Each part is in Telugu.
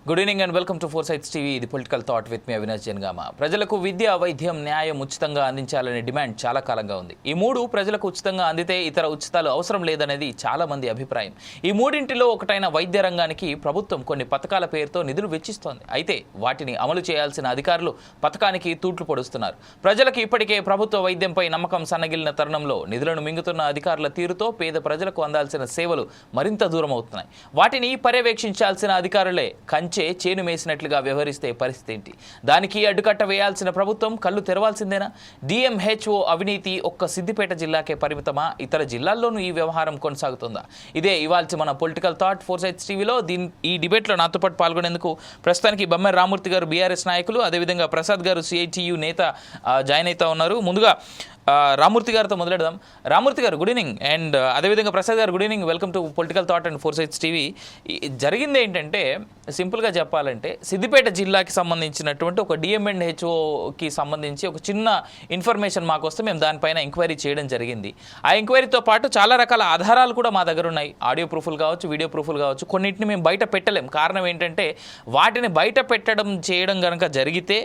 Good evening and welcome to 4 Sides TV. ఇది political thought with me Avinash Janagama. ప్రజలకు విద్య, వైద్యం, న్యాయం ఉచితంగా అందించాలనే డిమాండ్ చాలా కాలంగా ఉంది. ఈ మూడు ప్రజలకు ఉచితంగా అందితే ఇతర ఉచితాలు అవసరం లేదనేది చాలా మంది అభిప్రాయం. ఈ మూడింటిలో ఒకటైన వైద్య రంగానికి ప్రభుత్వం కొన్ని పథకాల పేరుతో నిధులు వెచ్చిస్తోంది. అయితే వాటిని అమలు చేయాల్సిన అధికారులు పథకానికి తూట్లు పొడుస్తున్నారు. ప్రజలకు ఇప్పటికే ప్రభుత్వ వైద్యంపై నమ్మకం సన్నగిలిన తరుణంలో నిధులను మింగుతున్న అధికారుల తీరుతో పేద ప్రజలకు అందాల్సిన సేవలు మరింత దూరం అవుతున్నాయి. వాటిని పర్యవేక్షించాల్సిన అధికారులే కంచె చేను మేసినట్లుగా వ్యవహరిస్తే పరిస్థితి ఏంటి? దానికి అడ్డుకట్ట వేయాల్సిన ప్రభుత్వం కళ్ళు తెరవాల్సిందేనా? డిఎంహెచ్ఓ అవినీతి ఒక్క సిద్దిపేట జిల్లాకే పరిమితమా? ఇతర జిల్లాల్లోనూ ఈ వ్యవహారం కొనసాగుతుందా? ఇదే ఇవాల్సి మన పొలిటికల్ థాట్ 4 Sides టీవీలో. ఈ డిబేట్లో నాతో పాటు పాల్గొనేందుకు ప్రస్తుతానికి బొమ్మరి రామూర్తి గారు బీఆర్ఎస్ నాయకులు, అదేవిధంగా ప్రసాద్ గారు సిఐటియు నేత జాయిన్ అవుతా ఉన్నారు. ముందుగా రామూర్తి గారితో మొదలెడదాం. రామూర్తి గారు గుడ్ ఈవినింగ్, అండ్ అదేవిధంగా ప్రసాద్ గారు good evening. Welcome to political thought and 4 Sides TV. జరిగింది ఏంటంటే, సింపుల్గా చెప్పాలంటే సిద్దిపేట జిల్లాకి సంబంధించినటువంటి ఒక డిఎంఎండ్హెచ్ఓకి సంబంధించి ఒక చిన్న ఇన్ఫర్మేషన్ మాకు వస్తే మేము దానిపైన ఎంక్వైరీ చేయడం జరిగింది. ఆ ఎంక్వైరీతో పాటు చాలా రకాల ఆధారాలు కూడా మా దగ్గర ఉన్నాయి. ఆడియో ప్రూఫ్లు కావచ్చు, వీడియో ప్రూఫ్లు కావచ్చు. కొన్నింటిని మేము బయట పెట్టలేం. కారణం ఏంటంటే వాటిని బయట చేయడం కనుక జరిగితే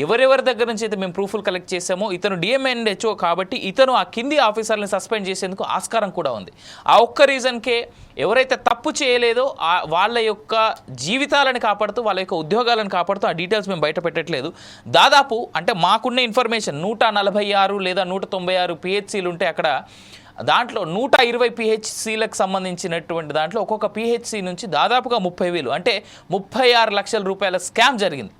ఎవరెవరి దగ్గర నుంచి అయితే మేము ప్రూఫ్లు కలెక్ట్ చేసామో ఇతను డిఎంఎండ్హెచ్ఓ కాబట్టి ఇతను ఆ కింది ఆఫీసర్ని సస్పెండ్ చేసేందుకు ఆస్కారం కూడా ఉంది. ఆ ఒక్క రీజన్కే ఎవరైతే తప్పు చేయలేదో వాళ్ళ యొక్క జీవితాలను కాపాడుతూ, వాళ్ళ యొక్క ఉద్యోగాలను కాపాడుతూ ఆ డీటెయిల్స్ మేము బయట పెట్టట్లేదు. దాదాపు అంటే మాకున్న ఇన్ఫర్మేషన్ 146 లేదా 196 పిహెచ్సీలు ఉంటే అక్కడ దాంట్లో 120 పిహెచ్సీలకు సంబంధించినటువంటి దాంట్లో ఒక్కొక్క పిహెచ్సి నుంచి దాదాపుగా 30,000 అంటే 36 లక్షల రూపాయల స్కామ్ జరిగింది.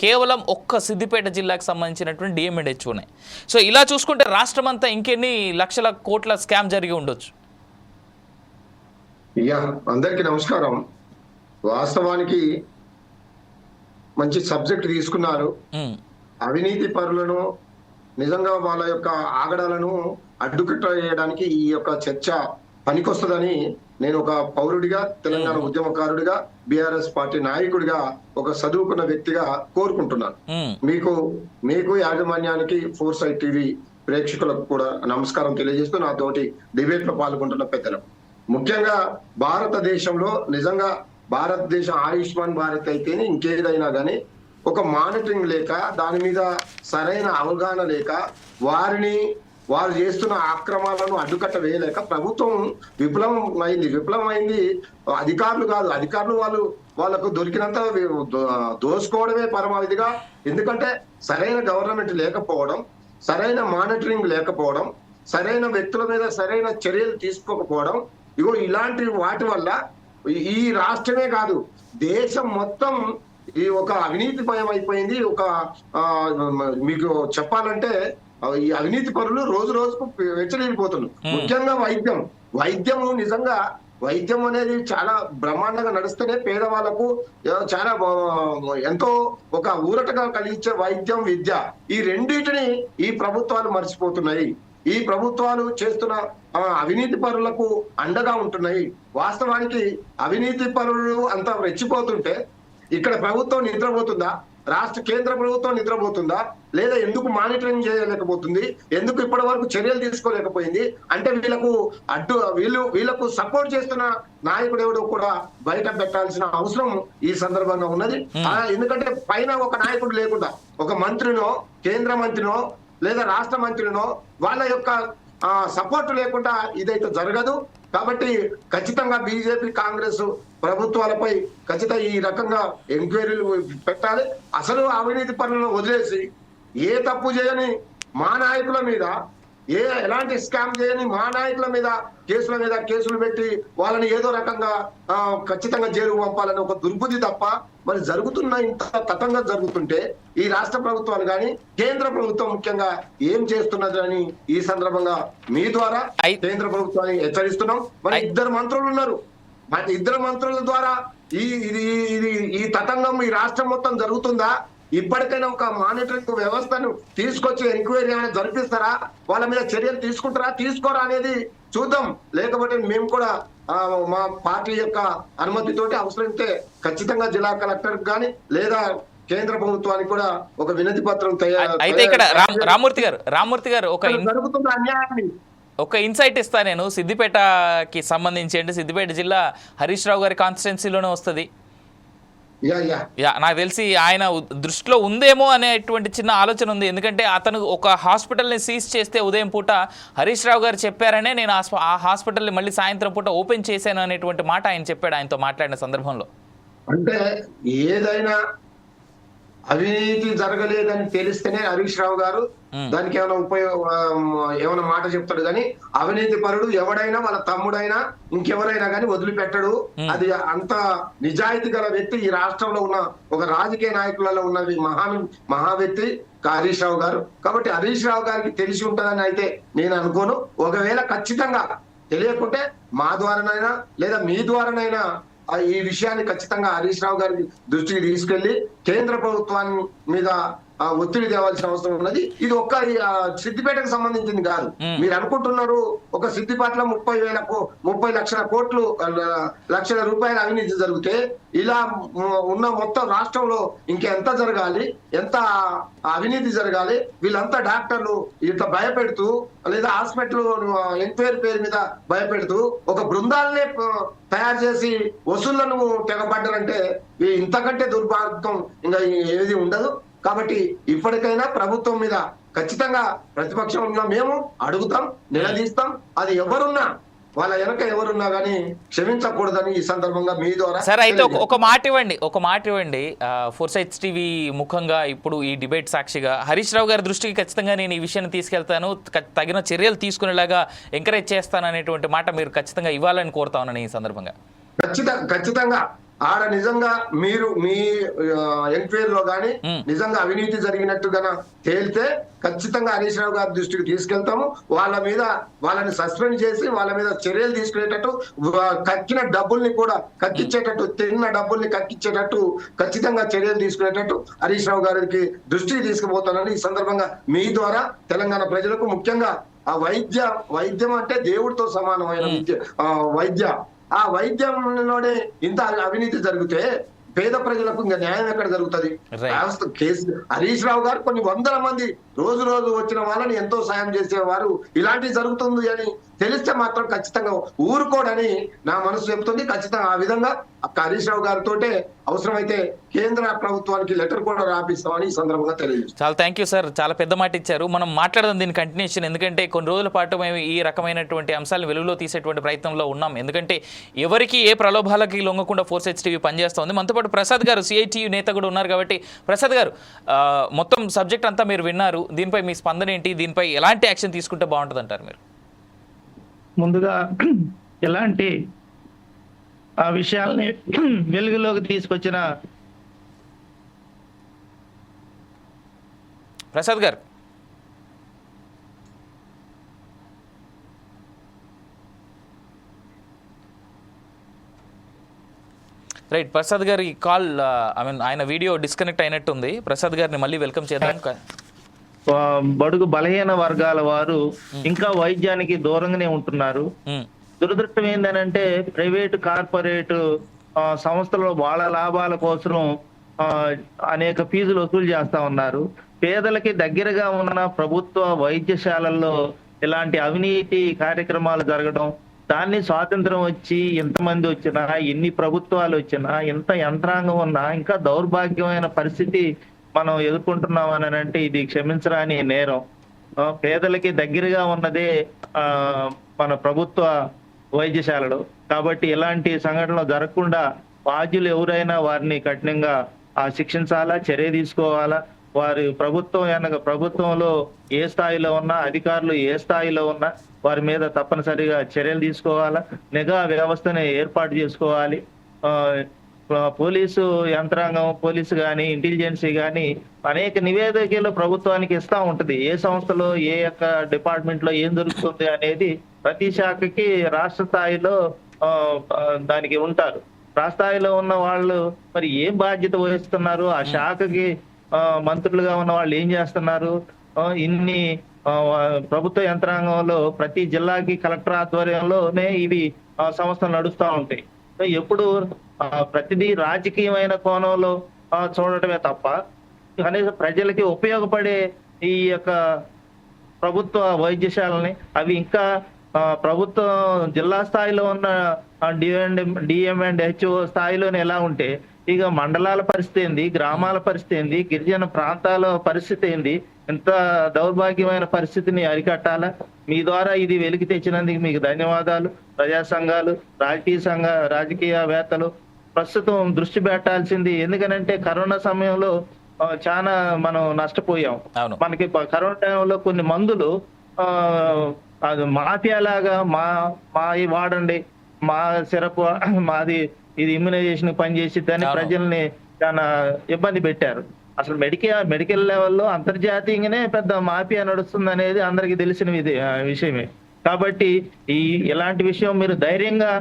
కేవలం ఒక్క సిద్దిపేట జిల్లాకు సంబంధించినటువంటి డిఎంఎండ్హెచ్ఓనే. సో ఇలా చూసుకుంటే రాష్ట్రం అంతా ఇంకెన్ని లక్షల కోట్ల స్కామ్ జరిగి ఉండొచ్చు? అందరికీ నమస్కారం. వాస్తవానికి మంచి సబ్జెక్ట్ తీసుకున్నారు. అవినీతి పరులను, నిజంగా వాళ్ళ యొక్క ఆగడాలను అడ్డుకట్ట వేయడానికి ఈ యొక్క చర్చ పనికొస్తుందని నేను ఒక పౌరుడిగా, తెలంగాణ ఉద్యమకారుడిగా, బీఆర్ఎస్ పార్టీ నాయకుడిగా, ఒక చదువుకున్న వ్యక్తిగా కోరుకుంటున్నాను. మీకు యాజమాన్యానికి 4 Sides టీవీ ప్రేక్షకులకు కూడా నమస్కారం తెలియజేస్తూ నాతోటి డిబేట్ లో పాల్గొంటున్న పెద్దలకు, ముఖ్యంగా భారతదేశంలో నిజంగా భారతదేశం ఆయుష్మాన్ భారత్ అయితేనే ఇంకేదైనా కానీ ఒక మానిటరింగ్ లేక, దాని మీద సరైన అవగాహన లేక, వారు చేస్తున్న ఆక్రమణలను అడ్డుకట్ట వేయలేక ప్రభుత్వం విఫలం అయింది. అధికారులు కాదు, అధికారులు వాళ్ళకు దొరికినంత దోసుకోవడమే పరమావధిగా. ఎందుకంటే సరైన గవర్నమెంట్ లేకపోవడం, సరైన మానిటరింగ్ లేకపోవడం, సరైన వ్యక్తుల మీద సరైన చర్యలు తీసుకోకపోవడం, ఇలాంటి వాటి వల్ల ఈ రాష్ట్రమే కాదు దేశం మొత్తం ఈ ఒక అవినీతిమయం అయిపోయింది. మీకు చెప్పాలంటే ఈ అవినీతి పరులు రోజు రోజుకు వెచ్చలేకపోతున్నారు. ముఖ్యంగా వైద్యము నిజంగా వైద్యం అనేది చాలా బ్రహ్మాండంగా నడుస్తూనే పేదవాళ్లకు చాలా ఎంతో ఒక ఊరటగా కలిగించే వైద్యం, విద్య, ఈ రెండింటిని ఈ ప్రభుత్వాలు మర్చిపోతున్నాయి. ఈ ప్రభుత్వాలు చేస్తున్న అవినీతి పరులకు అండగా ఉంటున్నాయి. వాస్తవానికి అవినీతి పరులు అంతా రెచ్చిపోతుంటే ఇక్కడ ప్రభుత్వం నిద్రపోతుందా? కేంద్ర ప్రభుత్వం నిద్రపోతుందా? లేదా ఎందుకు మానిటరింగ్ చేయలేకపోతుంది? ఎందుకు ఇప్పటి వరకు చర్యలు తీసుకోలేకపోయింది? అంటే వీళ్ళకు సపోర్ట్ చేస్తున్న నాయకుడు ఎవడో కూడా బయట పెట్టాల్సిన అవసరం ఈ సందర్భంగా ఉన్నది. ఎందుకంటే పైన ఒక నాయకుడు లేకుండా, ఒక మంత్రినో, కేంద్ర మంత్రినో లేదా రాష్ట్ర మంత్రినో వాళ్ళ యొక్క సపోర్ట్ లేకుండా ఇదైతే జరగదు. కాబట్టి ఖచ్చితంగా బీజేపీ, కాంగ్రెస్ ప్రభుత్వాలపై ఖచ్చితంగా ఈ రకంగా ఎంక్వైరీలు పెట్టాలి. అసలు అవినీతి పనులను వదిలేసి ఏ తప్పు చేయని మా నాయకుల మీద, ఎలాంటి స్కామ్ చేయని మా నాయకుల మీద కేసులు పెట్టి వాళ్ళని ఏదో రకంగా ఖచ్చితంగా జైలుకు పంపాలని ఒక దుర్బుద్ధి తప్ప మరి జరుగుతున్న ఇంత తతంగా జరుగుతుంటే ఈ రాష్ట్ర ప్రభుత్వాలు కానీ కేంద్ర ప్రభుత్వం ముఖ్యంగా ఏం చేస్తున్నది అని ఈ సందర్భంగా మీ ద్వారా కేంద్ర ప్రభుత్వాన్ని హెచ్చరిస్తున్నాం. మరి 2 మంత్రులు ఉన్నారు. మరి 2 మంత్రుల ద్వారా ఈ తతంగం ఈ రాష్ట్రం మొత్తం జరుగుతుందా? ఇప్పటికైనా ఒక మానిటరింగ్ వ్యవస్థను తీసుకొచ్చి ఎంక్వైరీ అనేది జరిపిస్తారా? వాళ్ళ మీద చర్యలు తీసుకోరా అనేది చూద్దాం. లేకపోతే మేము కూడా మా పార్టీ యొక్క అనుమతితోటి అవసరమైతే ఖచ్చితంగా జిల్లా కలెక్టర్ కానీ లేదా కేంద్ర ప్రభుత్వానికి కూడా ఒక వినతి పత్రం అయితే ఇక్కడ రామూర్తి గారు జరుగుతున్న అన్యాయాన్ని ఒక ఇన్సైట్ ఇస్తా నేను. సిద్దిపేటకి సంబంధించి అంటే సిద్దిపేట జిల్లా హరీష్ రావు గారి కాన్స్టిట్యున్సీలోనే వస్తుంది. నాకు తెలిసి ఆయన దృష్టిలో ఉందేమో అనేటువంటి చిన్న ఆలోచన ఉంది. ఎందుకంటే అతను ఒక హాస్పిటల్ని సీజ్ చేస్తే ఉదయం పూట హరీష్ రావు గారు చెప్పారనే నేను ఆ హాస్పిటల్ని మళ్ళీ సాయంత్రం పూట ఓపెన్ చేశాను అనేటువంటి మాట ఆయన చెప్పాడు ఆయనతో మాట్లాడిన సందర్భంలో. అంటే ఏదైనా అవినీతి జరగలేదని తెలిస్తేనే హరీష్ రావు గారు దానికి ఏమైనా మాట చెప్తాడు కానీ అవినీతి పరుడు ఎవడైనా వాళ్ళ తమ్ముడైనా ఇంకెవరైనా కానీ వదిలిపెట్టడు. అది అంత నిజాయితీ గల వ్యక్తి ఈ రాష్ట్రంలో ఉన్న ఒక రాజకీయ నాయకులలో ఉన్నది మహా వ్యక్తి హరీష్ రావు గారు. కాబట్టి హరీష్ రావు గారికి తెలిసి ఉంటుందని అయితే నేను అనుకోను. ఒకవేళ ఖచ్చితంగా తెలియకుంటే మా ద్వారానైనా లేదా మీ ద్వారానైనా ఈ విషయాన్ని ఖచ్చితంగా హరీష్ రావు గారి దృష్టికి తీసుకెళ్లి కేంద్ర ప్రభుత్వాన్ని మీద ఒత్తిడి తేవాల్సిన అవసరం ఉన్నది. ఇది ఒక్క సిద్దిపేటకు సంబంధించింది కాదు. మీరు అనుకుంటున్నారు ఒక సిద్దిపేటలో 30 లక్షల రూపాయల అవినీతి జరిగితే ఇలా ఉన్న మొత్తం రాష్ట్రంలో ఇంకెంత జరగాలి, ఎంత అవినీతి జరగాలి. వీళ్ళంతా డాక్టర్లు ఇట్లా భయపెడుతూ లేదా హాస్పిటల్ ఎంక్వైరీ పేరు మీద భయపెడుతూ ఒక బృందాలనే తయారు చేసి వసూళ్లను తెగబడ్డారంటే ఇంతకంటే దుర్మార్గం ఇంకా ఏది ఉండదు. కాబట్టి ఇప్పటికైనా ప్రభుత్వం మీద ఖచ్చితంగా ప్రతిపక్షం ఉన్నా మేము అడుగుతాం, నిలదీస్తాం. అది ఎవరున్నా వాళ్ళ వెనక ఎవరున్నా కానీ క్షమించకూడదని ఈ సందర్భంగా మీ ద్వారా. సరే, అయితే ఒక మాట ఇవ్వండి. ఫోర్సైట్స్ టీవీ ముఖంగా ఇప్పుడు ఈ డిబేట్ సాక్షిగా హరీష్ రావు గారి దృష్టికి ఖచ్చితంగా నేను ఈ విషయాన్ని తీసుకెళ్తాను, తగిన చర్యలు తీసుకునేలాగా ఎంకరేజ్ చేస్తాను అనేటువంటి మాట మీరు ఖచ్చితంగా ఇవ్వాలని కోరుతా ఉన్నాను ఈ సందర్భంగా. ఖచ్చితంగా ఆడ నిజంగా మీరు మీ ఎంక్వైరీలో గానీ నిజంగా అవినీతి జరిగినట్టుగా తేలితే ఖచ్చితంగా హరీష్ రావు గారి దృష్టికి తీసుకెళ్తాము. వాళ్ళని సస్పెండ్ చేసి వాళ్ళ మీద చర్యలు తీసుకునేటట్టు, కక్కిన డబ్బుల్ని కూడా కక్కిచ్చేటట్టు, తిన్న డబ్బుల్ని కక్కిచ్చేటట్టు ఖచ్చితంగా చర్యలు తీసుకునేటట్టు హరీష్ రావు గారికి దృష్టికి తీసుకుపోతానని ఈ సందర్భంగా మీ ద్వారా తెలంగాణ ప్రజలకు, ముఖ్యంగా ఆ వైద్యం అంటే దేవుడితో సమానమైన వైద్య ఆ వైద్యంలోనే ఇంత అవినీతి జరిగితే పేద ప్రజలకు ఇంకా న్యాయం ఎక్కడ జరుగుతుంది? హరీష్ రావు గారు కొన్ని వందల మంది రోజు వచ్చిన వాళ్ళని ఎంతో సాయం చేసేవారు. ఇలాంటివి జరుగుతుంది అని తెలిస్తే మాత్రం ఖచ్చితంగా ఊరుకోడని నా మనసు చెప్తుంది. ఖచ్చితంగా ఆ విధంగా హరీష్ రావు గారితో అవసరమైతే కేంద్ర ప్రభుత్వానికి లెటర్ కూడా రాపిస్తామని ఈ సందర్భంగా తెలియదు. చాలా థ్యాంక్ యూ సార్, చాలా పెద్ద మాట ఇచ్చారు. మనం మాట్లాడదాం దీని కంటిన్యూషన్. ఎందుకంటే కొన్ని రోజుల పాటు మేము ఈ రకమైనటువంటి అంశాలను వెలుగులో తీసేటువంటి ప్రయత్నంలో ఉన్నాం. ఎందుకంటే ఎవరికి ఏ ప్రలోభాలకి లొంగకుండా ఫోర్సైట్స్ టీవీ పనిచేస్తుంది. మనతో పాటు ప్రసాద్ గారు సిఐటియు నేత కూడా ఉన్నారు. కాబట్టి ప్రసాద్ గారు, మొత్తం సబ్జెక్ట్ అంతా మీరు విన్నారు. దీనిపై మీ స్పందన ఏంటి? దీనిపై ఎలాంటి యాక్షన్ తీసుకుంటే బాగుంటుంది అంటారు మీరు? ముందుగా ఎలాంటి ఆ విషయాల్ని వెలుగులోకి తీసుకొచ్చిన ప్రసాద్ గారు, రైట్. ప్రసాద్ గారు ఈ కాల్ ఆయన వీడియో డిస్కనెక్ట్ అయినట్టుంది. ప్రసాద్ గారిని మళ్ళీ వెల్కమ్ చేద్దాం. బడుగు బలహీన వర్గాల వారు ఇంకా వైద్యానికి దూరంగానే ఉంటున్నారు. దురదృష్టం ఏంటంటే ప్రైవేటు కార్పొరేట్ సంస్థలు వాళ్ళ లాభాల కోసం అనేక ఫీజులు వసూలు చేస్తా ఉన్నారు. పేదలకి దగ్గరగా ఉన్న ప్రభుత్వ వైద్యశాలల్లో ఇలాంటి అవినీతి కార్యక్రమాలు జరగడం, దాన్ని స్వాతంత్రం వచ్చి ఎంతమంది వచ్చినా, ఎన్ని ప్రభుత్వాలు వచ్చినా, ఎంత యంత్రాంగం ఉన్నా ఇంకా దౌర్భాగ్యమైన పరిస్థితి మనం ఎదుర్కొంటున్నాం అని అంటే ఇది క్షమించరాని నేరం. పేదలకి దగ్గరగా ఉన్నదే మన ప్రభుత్వ వైద్యశాలలు. కాబట్టి ఇలాంటి సంఘటనలు జరగకుండా బాధ్యులు ఎవరైనా వారిని కఠినంగా శిక్షించాలా, చర్య తీసుకోవాలా. వారి ప్రభుత్వంలో ఏ స్థాయిలో ఉన్నా, అధికారులు ఏ స్థాయిలో ఉన్నా వారి మీద తప్పనిసరిగా చర్యలు తీసుకోవాలా. నిఘా వ్యవస్థని ఏర్పాటు చేసుకోవాలి. పోలీసు యంత్రాంగం, పోలీసు కానీ, ఇంటెలిజెన్సీ కానీ అనేక నివేదికలు ప్రభుత్వానికి ఇస్తా ఉంటది. ఏ సంస్థలో ఏ యొక్క డిపార్ట్మెంట్ లో ఏం జరుగుతుంది అనేది ప్రతి శాఖకి రాష్ట్ర స్థాయిలో దానికి ఉంటారు. రాష్ట్ర స్థాయిలో ఉన్న వాళ్ళు మరి ఏం బాధ్యత వహిస్తున్నారు, ఆ శాఖకి మంత్రులుగా ఉన్న వాళ్ళు ఏం చేస్తున్నారు, ఇన్ని ప్రభుత్వ యంత్రాంగంలో ప్రతి జిల్లాకి కలెక్టర్ ఆధ్వర్యంలోనే ఇవి సంస్థలు నడుస్తూ ఉంటాయి. ఎప్పుడు ప్రతిదీ రాజకీయమైన కోణంలో చూడటమే తప్ప కనీసం ప్రజలకి ఉపయోగపడే ఈ యొక్క ప్రభుత్వ వైద్యశాలని అవి ఇంకా ప్రభుత్వం జిల్లా స్థాయిలో ఉన్న డిఎం అండ్ హెచ్ఓ స్థాయిలోనే ఎలా ఉంటే ఇక మండలాల పరిస్థితి ఏంది, గ్రామాల పరిస్థితి ఏంది, గిరిజన ప్రాంతాల పరిస్థితి ఏంది? ఎంత దౌర్భాగ్యమైన పరిస్థితిని అరికట్టాలా? మీ ద్వారా ఇది వెలికి తెచ్చినందుకు మీకు ధన్యవాదాలు. ప్రజా సంఘాలు, రాజకీయవేత్తలు ప్రస్తుతం దృష్టి పెట్టాల్సింది, ఎందుకనంటే కరోనా సమయంలో చాలా మనం నష్టపోయాం. మనకి కరోనా టైంలో కొన్ని మందులు అది మాఫియా లాగా మావి వాడండి, మా సిరప్ మాది ఇది ఇమ్యునైజేషన్ పనిచేసిద్దని ప్రజల్ని చాలా ఇబ్బంది పెట్టారు. అసలు మెడికల్ లెవెల్లో అంతర్జాతీయంగానే పెద్ద మాఫియా నడుస్తుంది అనేది అందరికి తెలిసిన విషయమే. కాబట్టి ఇలాంటి విషయం మీరు ధైర్యంగా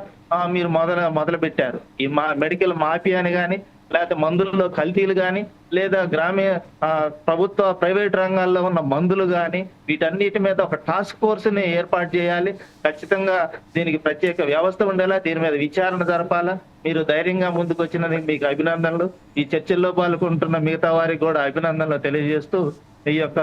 మీరు మొదలు పెట్టారు. ఈ మెడికల్ మాఫియాని కానీ, లేకపోతే మందుల్లో కల్తీలు కానీ, లేదా గ్రామీణ ప్రభుత్వ ప్రైవేట్ రంగాల్లో ఉన్న మందులు కానీ, వీటన్నిటి మీద ఒక టాస్క్ ఫోర్స్ ని ఏర్పాటు చేయాలి. ఖచ్చితంగా దీనికి ప్రత్యేక వ్యవస్థ ఉండేలా, దీని మీద విచారణ జరపాలా. మీరు ధైర్యంగా ముందుకు వచ్చినందుకు మీకు అభినందనలు. ఈ చర్చల్లో పాల్గొంటున్న మిగతా వారికి కూడా అభినందనలు తెలియజేస్తూ, ఈ యొక్క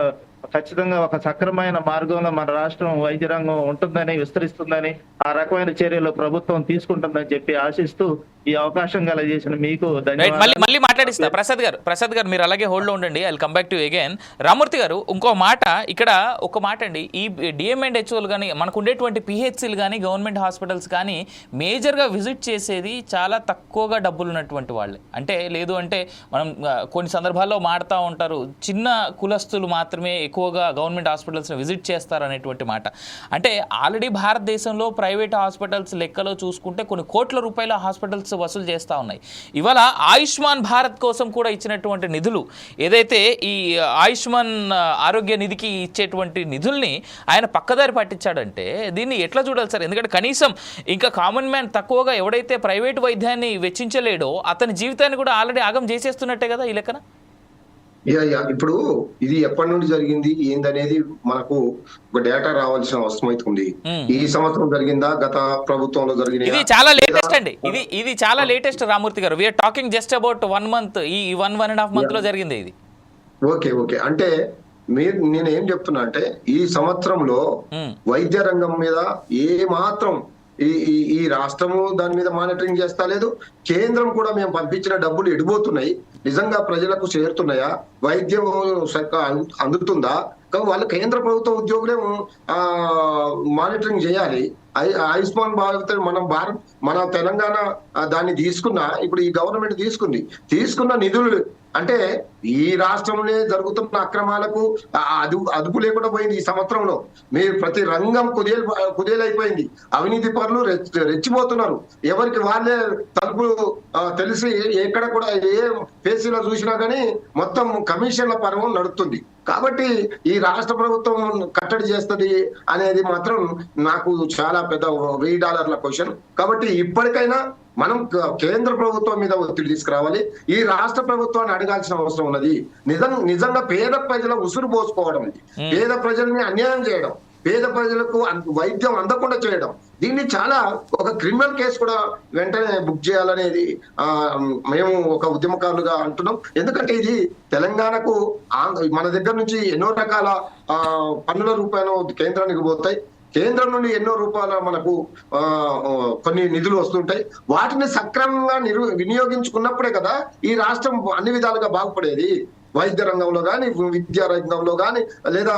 ఖచ్చితంగా ఒక సక్రమైన మార్గంలో మన రాష్ట్రం వైద్య రంగం ఉంటుందని, విస్తరిస్తుందని, ఆ రకమైన చర్యలు ప్రభుత్వం తీసుకుంటుందని చెప్పి ఆశిస్తూ ఈ అవకాశం కలగజేసిన మీకు ధన్యవాదాలు. మళ్ళీ మాట్లాడిస్తా ప్రసాద్ గారు మీరు అలాగే హోల్డ్ లో ఉండండి. I will come back to again. Ramurthy garu ఇంకో మాట, ఇక్కడ ఒక మాట అండి, ఈ డిఎంఎండ్హెచ్ఓలు కానీ, మనకు ఉండేటువంటి పిహెచ్సిలు కానీ, గవర్నమెంట్ హాస్పిటల్స్ కానీ మేజర్గా విజిట్ చేసేది చాలా తక్కువగా డబ్బులు ఉన్నటువంటి వాళ్ళే. అంటే లేదు అంటే మనం కొన్ని సందర్భాల్లో మాడుతూ ఉంటారు, చిన్న కులస్తులు మాత్రమే ఎక్కువగా గవర్నమెంట్ హాస్పిటల్స్ని విజిట్ చేస్తారు అనేటువంటి మాట. అంటే ఆల్రెడీ భారతదేశంలో ప్రైవేట్ హాస్పిటల్స్ లెక్కలో చూసుకుంటే కొన్ని కోట్ల రూపాయల హాస్పిటల్స్ వసూలు చేస్తూ ఉన్నాయి. ఇవాళ ఆయుష్మాన్ భారత్ కోసం కూడా ఇచ్చినటువంటి నిధులు, ఏదైతే ఈ ఆయుష్మాన్ ఆరోగ్య నిధికి ఇచ్చేటువంటి నిధుల్ని ఆయన పక్కదారి పట్టించాడంటే దీన్ని ఎట్లా చూడాలి సార్? ఎందుకంటే కనీసం ఇంకా కామన్ మ్యాన్ తక్కువగా ఎవడైతే ప్రైవేట్ వైద్యాన్ని వెచ్చించలేడో అతని జీవితాన్ని కూడా ఆల్రెడీ ఆగం చేసేస్తున్నట్టే కదా ఈ లెక్కన. ఇప్పుడు ఇది ఎప్పటి నుండి జరిగింది ఏందనేది మనకు ఒక డేటా రావాల్సిన అవసరం అయితే ఉంది. ఈ సంవత్సరం జరిగిందా, గత ప్రభుత్వంలో జరిగింది? ఇది చాలా లేటెస్ట్ అండి. ఇది చాలా latest Ramurthy garu. We're talking just about 1 month, ఈ 1.5 month లో జరిగింది ఇది. ఓకే అంటే నేను ఏం చెప్తున్నా అంటే, ఈ సంవత్సరంలో వైద్య రంగం మీద ఏ మాత్రం ఈ రాష్ట్రము దాని మీద మానిటరింగ్ చేస్తా లేదు. కేంద్రం కూడా మేము పంపించిన డబ్బులు ఎడిపోతున్నాయి, నిజంగా ప్రజలకు చేరుతున్నాయా, వైద్యం అందుతుందా? వాళ్ళు కేంద్ర ప్రభుత్వ ఉద్యోగులే మానిటరింగ్ చేయాలి. ఆయుష్మాన్ భారత్ మన తెలంగాణ దాన్ని ఇప్పుడు ఈ గవర్నమెంట్ తీసుకున్న నిధులు అంటే ఈ రాష్ట్రంలో జరుగుతున్న అక్రమాలకు అదుపు లేకుండా పోయింది. ఈ సంవత్సరంలో మీరు ప్రతి రంగం కుదేలైపోయింది. అవినీతి పరులు రెచ్చిపోతున్నారు. ఎవరికి వాళ్ళే తలుపులు తెలిసి ఎక్కడ కూడా ఏ పేసీలో చూసినా కానీ మొత్తం కమిషన్ల పర్వం నడుస్తుంది. కాబట్టి ఈ రాష్ట్ర ప్రభుత్వం కట్టడి చేస్తుంది అనేది మాత్రం నాకు చాలా పెద్ద $1000 క్వశ్చన్. కాబట్టి ఇప్పటికైనా మనం కేంద్ర ప్రభుత్వం మీద ఒత్తిడి తీసుకురావాలి. ఈ రాష్ట్ర ప్రభుత్వాన్ని అడగాల్సిన అవసరం ఉన్నది. నిజంగా పేద ప్రజల ఉసురు పోసుకోవడం, పేద ప్రజల్ని అన్యాయం చేయడం, పేద ప్రజలకు వైద్యం అందకుండా చేయడం, దీన్ని చాలా ఒక క్రిమినల్ కేసు కూడా వెంటనే బుక్ చేయాలనేది మేము ఒక ఉద్యమకారులుగా అంటున్నాం. ఎందుకంటే ఇది తెలంగాణకు మన దగ్గర నుంచి ఎన్నో రకాల పన్నుల రూపాయలు కేంద్రానికి పోతాయి. కేంద్రం నుండి ఎన్నో రూపాయల మనకు కొన్ని నిధులు వస్తుంటాయి. వాటిని సక్రమంగా వినియోగించుకున్నప్పుడే కదా ఈ రాష్ట్రం అన్ని విధాలుగా బాగుపడేది. వైద్య రంగంలో కానీ, విద్యా రంగంలో కానీ, లేదా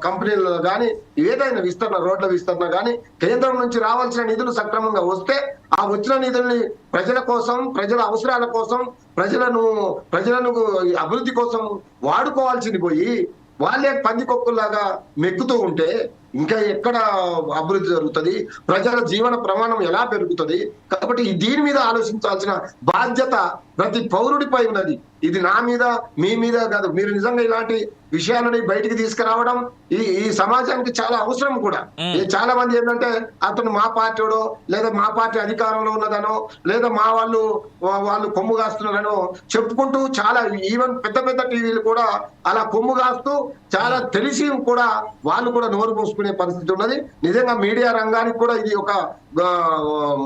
కంపెనీలలో కానీ, ఏదైనా రోడ్ల విస్తరణ కానీ కేంద్రం నుంచి రావాల్సిన నిధులు సక్రమంగా వస్తే ఆ వచ్చిన నిధుల్ని ప్రజల కోసం, ప్రజల అవసరాల కోసం, ప్రజలను అభివృద్ధి కోసం వాడుకోవాల్సింది పోయి వాళ్ళే పందికొక్కులాగా మెక్కుతూ ఉంటే ఇంకా ఎక్కడ అభివృద్ధి జరుగుతుంది? ప్రజల జీవన ప్రమాణం ఎలా పెరుగుతుంది? కాబట్టి దీని మీద ఆలోచించాల్సిన బాధ్యత ప్రతి పౌరుడిపై ఉన్నది. ఇది నా మీద, మీ మీద కాదు. మీరు నిజంగా ఇలాంటి విషయాలని బయటికి తీసుకురావడం ఈ సమాజానికి చాలా అవసరం కూడా. చాలా మంది ఏంటంటే అతను మా పార్టీడో, లేదా మా పార్టీ అధికారంలో ఉన్నదనో, లేదా మా వాళ్ళు కొమ్ము కాస్తున్నారనో చెప్పుకుంటూ, చాలా ఈవెన్ పెద్ద టీవీలు కూడా అలా కొమ్ము కాస్తూ చాలా తెలిసి కూడా వాళ్ళు కూడా నోరు మూసుకునే పరిస్థితి ఉన్నది. నిజంగా మీడియా రంగానికి కూడా ఇది ఒక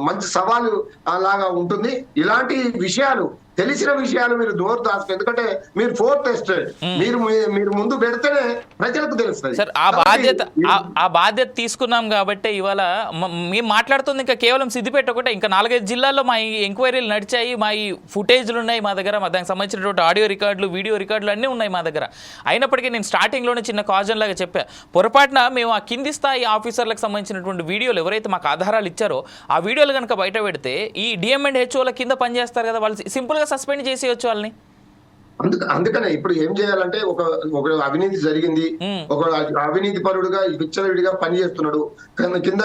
మంచి సవాలు లాగా ఉంటుంది. ఇలాంటి విషయాలు తెలిసిన విషయాలు మీరు నోరు దాచుకో, ఎందుకంటే మీరు ఫోర్త్ ఎస్టేట్, మీరు ముందు పెడితేనే ప్రజలకు తెలుస్తుంది సార్. ఆ బాధ్యత తీసుకున్నాం కాబట్టి ఇవాళ మేము మాట్లాడుతుంది ఇంకా కేవలం సిద్దిపేట ఒకటే, ఇంకా 4-5 జిల్లాల్లో మా ఎంక్వైరీలు నడిచాయి, మా ఈ ఫుటేజ్లు ఉన్నాయి మా దగ్గర, దానికి సంబంధించినటువంటి ఆడియో రికార్డులు, వీడియో రికార్డులు అన్నీ ఉన్నాయి మా దగ్గర. అయినప్పటికీ నేను స్టార్టింగ్లోనే చిన్న కాజన్ లాగా చెప్పా, పొరపాటున మేము ఆ కింది స్థాయి ఆఫీసర్లకు సంబంధించినటువంటి వీడియోలు ఎవరైతే మాకు ఆధారాలు ఇచ్చారో ఆ వీడియోలు కనుక బయట పెడితే ఈ DMHOల కింద పనిచేస్తారు కదా, వాళ్ళు సింపుల్గా సస్పెండ్ చేసేయచ్చు వాళ్ళని. అందుకనే ఇప్పుడు ఏం చేయాలంటే ఒక అవినీతి జరిగింది, ఒక అవినీతి పరుడుగా విచ్చలవిడిగా పనిచేస్తున్నాడు, కింద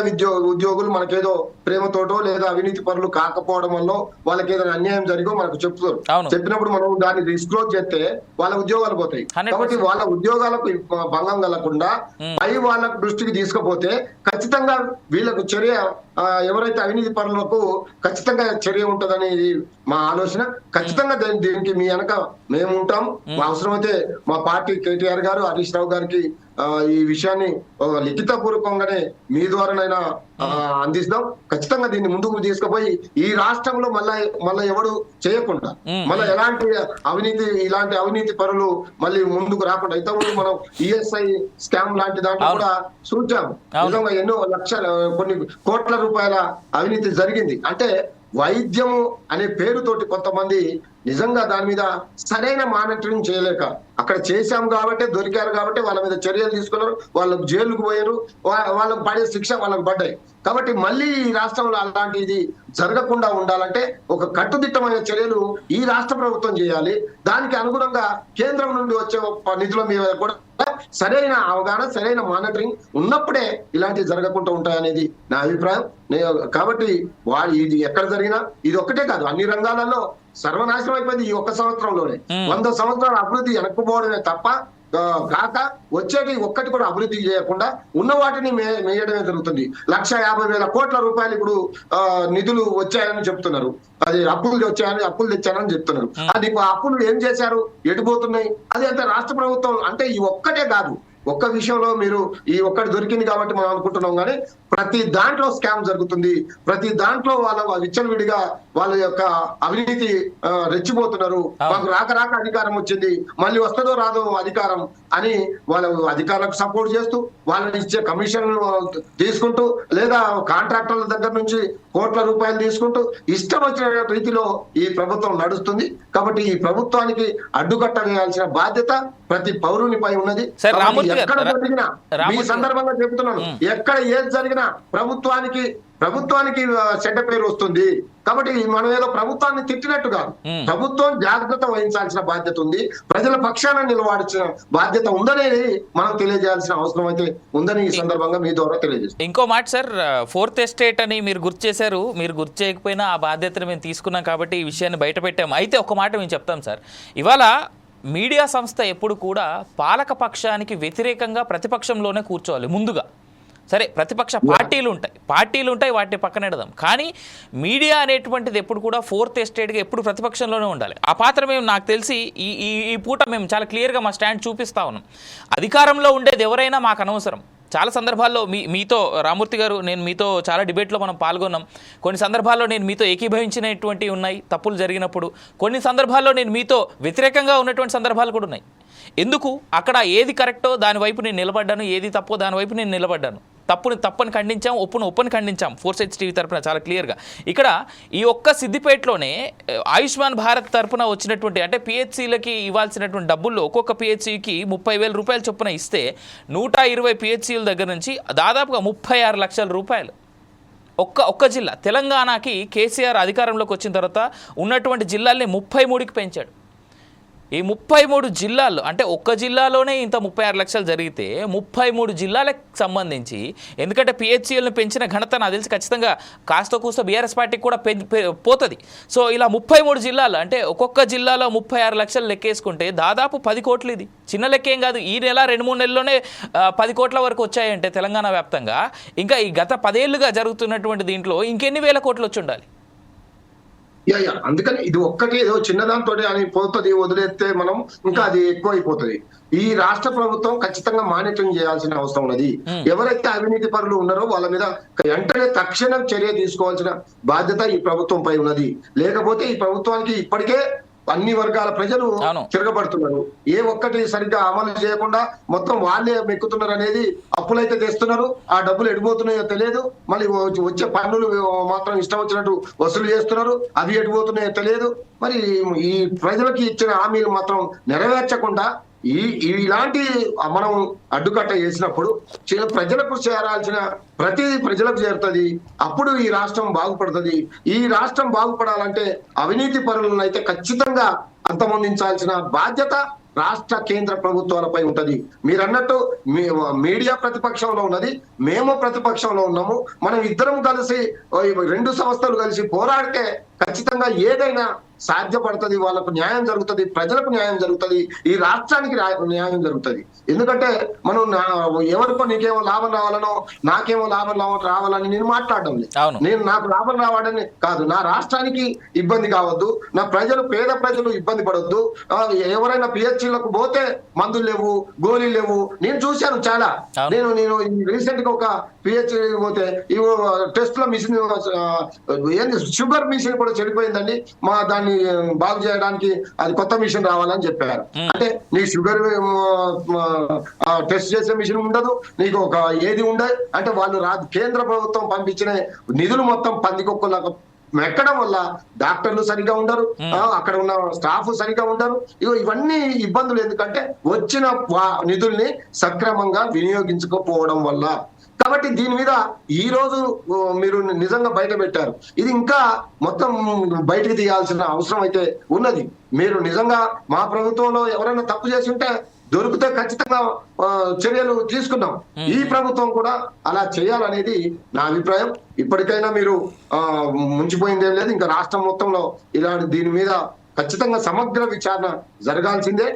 ఉద్యోగులు మనకేదో ప్రేమతోటో లేదా అవినీతి పరులు కాకపోవడం వల్ల వాళ్ళకి ఏదైనా అన్యాయం జరిగో మనకు చెప్తారు. చెప్పినప్పుడు మనం దాన్ని డిస్క్లోజ్ చేస్తే వాళ్ళ ఉద్యోగాలు పోతాయి. కాబట్టి వాళ్ళ ఉద్యోగాలకు భంగం కలగకుండా పై వాళ్ళ దృష్టికి తీసుకుపోతే ఖచ్చితంగా వీళ్ళకు చర్య, ఎవరైతే అవినీతి పరులకు ఖచ్చితంగా చర్య ఉంటదనేది మా ఆలోచన. ఖచ్చితంగా దీనికి మీ వెనక మేము ఉంటాం. అవసరమైతే మా పార్టీ కేటీఆర్ గారు, హరీష్ రావు గారికి ఈ విషయాన్ని లిఖిత పూర్వకంగానే మీ ద్వారానైనా అందిస్తాం. ఖచ్చితంగా దీన్ని ముందుకు తీసుకుపోయి ఈ రాష్ట్రంలో మళ్ళా ఎవడు చేయకుండా, మళ్ళీ ఇలాంటి అవినీతి పరులు మళ్ళీ ముందుకు రాకుండా. ఇంతకుముందు మనం ESI స్కామ్ లాంటి దాంట్లో కూడా చూచాము. నిజంగా ఎన్నో కొన్ని కోట్ల రూపాయల అవినీతి జరిగింది. అంటే వైద్యము అనే పేరుతోటి కొంతమంది నిజంగా దాని మీద సరైన మానిటరింగ్ చేయలేక, అక్కడ చేశాం కాబట్టి దొరికారు కాబట్టి వాళ్ళ మీద చర్యలు తీసుకున్నారు, వాళ్ళకు జైలుకు పోయారు, వాళ్ళకు పడే శిక్ష వాళ్ళకు పడ్డాయి. కాబట్టి మళ్ళీ ఈ రాష్ట్రంలో అలాంటిది జరగకుండా ఉండాలంటే ఒక కట్టుదిట్టమైన చర్యలు ఈ రాష్ట్ర ప్రభుత్వం చేయాలి. దానికి అనుగుణంగా కేంద్రం నుండి వచ్చే నిధుల మీద కూడా సరైన అవగాహన, సరైన మానిటరింగ్ ఉన్నప్పుడే ఇలాంటివి జరగకుండా ఉంటాయనేది నా అభిప్రాయం. కాబట్టి ఇది ఎక్కడ జరిగినా, ఇది ఒక్కటే కాదు, అన్ని రంగాలలో సర్వనాశనం అయిపోయింది ఈ 1 సంవత్సరంలోనే. 100 సంవత్సరాల అభివృద్ధి వెనక్కుపోవడమే తప్ప కాక వచ్చేటి ఒక్కటి కూడా అభివృద్ధి చేయకుండా ఉన్న వాటిని మేయడమే జరుగుతుంది. 1,50,000 కోట్ల రూపాయలు ఇప్పుడు నిధులు వచ్చాయని చెప్తున్నారు, అది అప్పులు తెచ్చారని చెప్తున్నారు. అది అప్పులు ఏం చేశారు, ఎడిపోతున్నాయి, అది అంత రాష్ట్ర ప్రభుత్వం. అంటే ఈ ఒక్కటే కాదు, ఒక్క విషయంలో మీరు ఈ ఒక్కటి దొరికింది కాబట్టి మనం అనుకుంటున్నాం, కానీ ప్రతి దాంట్లో స్కామ్ జరుగుతుంది, ప్రతి దాంట్లో వాళ్ళ విచ్చలవిడిగా వాళ్ళ యొక్క అవినీతి రెచ్చిపోతున్నారు. మాకు రాక అధికారం వచ్చింది, మళ్ళీ వస్తుందో రాదో అధికారం అని వాళ్ళ అధికారులకు సపోర్ట్ చేస్తూ, వాళ్ళని ఇచ్చే కమిషన్లు తీసుకుంటూ, లేదా కాంట్రాక్టర్ల దగ్గర నుంచి కోట్ల రూపాయలు తీసుకుంటూ ఇష్టం వచ్చిన రీతిలో ఈ ప్రభుత్వం నడుస్తుంది. కాబట్టి ఈ ప్రభుత్వానికి అడ్డుకట్ట వేయాల్సిన బాధ్యత ప్రతి పౌరునిపై ఉన్నది. ఎక్కడ జరిగినా, ఈ సందర్భంగా చెప్తున్నాను, ఎక్కడ ఏది జరిగినా ప్రభుత్వానికి చెడ్డ పేరు వస్తుంది. కాబట్టి మనం ఏదో ప్రభుత్వాన్ని తిట్టినట్టు కాదు, ప్రభుత్వం జాగ్రత్త వహించాల్సిన బాధ్యత ఉంది, ప్రజల పక్షాన నిలబడాల్సిన బాధ్యత ఉందనేది మనం తెలియజేయాల్సిన అవసరం అయితే ఉందని ఈ సందర్భంగా మీ ద్వారా తెలియజేస్తాం. ఇంకో మాట సార్, 4th ఎస్టేట్ అని మీరు గుర్తు చేశారు, మీరు గుర్తు చేయకపోయినా ఆ బాధ్యతను మేము తీసుకున్నాం కాబట్టి ఈ విషయాన్ని బయట పెట్టాము. అయితే ఒక మాట మేము చెప్తాం సార్, ఇవాళ మీడియా సంస్థ ఎప్పుడు కూడా పాలక పక్షానికి వ్యతిరేకంగా ప్రతిపక్షంలోనే కూర్చోవాలి ముందుగా. సరే, ప్రతిపక్ష పార్టీలు ఉంటాయి, వాటిని పక్కన పెడదాం. కానీ మీడియా అనేటువంటిది ఎప్పుడు కూడా 4th ఎస్టేట్గా ఎప్పుడు ప్రతిపక్షంలోనే ఉండాలి. ఆ పాత్ర మేము, నాకు తెలిసి ఈ పూట మేము చాలా క్లియర్గా మా స్టాండ్ చూపిస్తా ఉన్నాం. అధికారంలో ఉండేది ఎవరైనా మాకు అనవసరం. చాలా సందర్భాల్లో మీతో రామూర్తి గారు, నేను మీతో చాలా డిబేట్లో మనం పాల్గొన్నాం. కొన్ని సందర్భాల్లో నేను మీతో ఏకీభవించినటువంటివి ఉన్నాయి తప్పులు జరిగినప్పుడు, కొన్ని సందర్భాల్లో నేను మీతో వ్యతిరేకంగా ఉన్నటువంటి సందర్భాలు కూడా ఉన్నాయి. ఎందుకు, అక్కడ ఏది కరెక్టో దాని వైపు నేను నిలబడ్డాను, ఏది తప్పో దాని వైపు నేను నిలబడ్డాను. తప్పని ఖండించాం, ఒప్పుని ఖండించాం 4 Sides TV తరపున చాలా క్లియర్గా. ఇక్కడ ఈ ఒక్క సిద్దిపేటలోనే ఆయుష్మాన్ భారత్ తరపున వచ్చినటువంటి, అంటే PHCలకి ఇవ్వాల్సినటువంటి డబ్బుల్లో ఒక్కొక్క PHCకి 30,000 రూపాయలు చొప్పున ఇస్తే 120 PHCల దగ్గర నుంచి దాదాపుగా 36 లక్షల రూపాయలు ఒక్క జిల్లా. తెలంగాణకి కేసీఆర్ అధికారంలోకి వచ్చిన తర్వాత ఉన్నటువంటి జిల్లాల్ని 33కి పెంచాడు. ఈ 33 జిల్లాల్లో, అంటే ఒక్క జిల్లాలోనే ఇంత 36 లక్షలు జరిగితే 33 జిల్లాలకు సంబంధించి, ఎందుకంటే PHCలను పెంచిన ఘనత నాకు తెలిసి ఖచ్చితంగా కాస్త కూస్త BRS పార్టీకి కూడా పోతుంది. సో ఇలా 33 జిల్లాలు, అంటే ఒక్కొక్క జిల్లాలో 36 లక్షలు లెక్కేసుకుంటే దాదాపు 10 కోట్లు. ఇది చిన్న లెక్కేం కాదు. ఈ నెల 2-3 నెలల్లోనే 10 కోట్ల వరకు వచ్చాయంటే తెలంగాణ వ్యాప్తంగా, ఇంకా ఈ గత 10 ఏళ్లుగా జరుగుతున్నటువంటి దీంట్లో ఇంకెన్ని వేల కోట్లు వచ్చి ఉండాలి. అందుకని ఇది ఒక్కటి ఏదో చిన్నదాంతో అని పోతుంది వదిలేస్తే మనం ఇంకా అది ఎక్కువ అయిపోతుంది. ఈ రాష్ట్ర ప్రభుత్వం ఖచ్చితంగా మానిటరింగ్ చేయాల్సిన అవసరం ఉన్నది. ఎవరైతే అవినీతి పరులు ఉన్నారో వాళ్ళ మీద వెంటనే తక్షణం చర్య తీసుకోవాల్సిన బాధ్యత ఈ ప్రభుత్వం పై ఉన్నది. లేకపోతే ఈ ప్రభుత్వానికి ఇప్పటికే అన్ని వర్గాల ప్రజలు తిరగబడుతున్నారు. ఏ ఒక్కటి సరిగ్గా అమలు చేయకుండా మొత్తం వాళ్ళే మెక్కుతున్నారు అనేది, అప్పులైతే తెస్తున్నారు, ఆ డబ్బులు ఎడిపోతున్నాయో తెలియదు, మళ్ళీ వచ్చే పన్నులు మాత్రం ఇష్టం వచ్చినట్టు వసూలు చేస్తున్నారు, అవి ఎడిపోతున్నాయో తెలియదు. మరి ఈ ప్రజలకి ఇచ్చిన హామీలు మాత్రం నెరవేర్చకుండా ఇలాంటి మనం అడ్డుకట్ట చేసినప్పుడు ప్రజలకు చేరాల్సిన ప్రతిదీ ప్రజలకు చేరుతుంది. అప్పుడు ఈ రాష్ట్రం బాగుపడుతుంది. ఈ రాష్ట్రం బాగుపడాలంటే అవినీతి పరులను అయితే ఖచ్చితంగా అంతమొందించాల్సిన బాధ్యత రాష్ట్ర కేంద్ర ప్రభుత్వాలపై ఉంటది. మీరు అన్నట్టు మీడియా ప్రతిపక్షంలో ఉన్నది, మేము ప్రతిపక్షంలో ఉన్నాము. మనం ఇద్దరం కలిసి 2 సంస్థలు కలిసి పోరాడితే ఖచ్చితంగా ఏదైనా సాధ్యపడుతుంది, వాళ్ళకు న్యాయం జరుగుతుంది, ప్రజలకు న్యాయం జరుగుతుంది, ఈ రాష్ట్రానికి న్యాయం జరుగుతుంది. ఎందుకంటే మనం ఎవరికో నీకేమో లాభం రావాలనో నాకేమో లాభం రావాలని నేను మాట్లాడడం లేదు. నేను నాకు లాభం రావాలని కాదు, నా రాష్ట్రానికి ఇబ్బంది కావద్దు, నా పేద ప్రజలు ఇబ్బంది పడొద్దు. ఎవరైనా పిహెచ్లకు పోతే మందులు లేవు, గోళీలు లేవు. నేను చూశాను చాలా. నేను రీసెంట్ గా ఒక పిహెచ్ పోతే టెస్ట్ లో మిషన్ షుగర్ మిషన్ కూడా చెడిపోయిందండి, దాన్ని బాగు చేయడానికి అది కొత్త మిషన్ రావాలని చెప్పారు. అంటే నీకు షుగర్ టెస్ట్ చేసే మిషన్ ఉండదు, నీకు ఒక ఏది ఉండదు. అంటే వాళ్ళు కేంద్ర ప్రభుత్వం పంపించిన నిధులు మొత్తం పందికొక్కలాగా మెక్కడం వల్ల డాక్టర్లు సరిగ్గా ఉండరు, అక్కడ ఉన్న స్టాఫ్ సరిగ్గా ఉండరు. ఇవన్నీ ఇబ్బందులు ఎందుకంటే వచ్చిన నిధుల్ని సక్రమంగా వినియోగించకపోవడం వల్ల. కాబట్టి దీని మీద ఈ రోజు మీరు నిజంగా బయట పెట్టారు. ఇది ఇంకా మొత్తం బయటకు తీయాల్సిన అవసరం అయితే ఉన్నది. మీరు నిజంగా మా ప్రభుత్వంలో ఎవరైనా తప్పు చేసి ఉంటే దొరికితే ఖచ్చితంగా చర్యలు తీసుకున్నాం. ఈ ప్రభుత్వం కూడా అలా చేయాలనేది నా అభిప్రాయం. ఇప్పటికైనా మీరు ముంచిపోయిందేం లేదు. ఇంకా రాష్ట్రం మొత్తంలో ఇలాంటి దీని మీద ఖచ్చితంగా సమగ్ర విచారణ జరగాల్సిందే.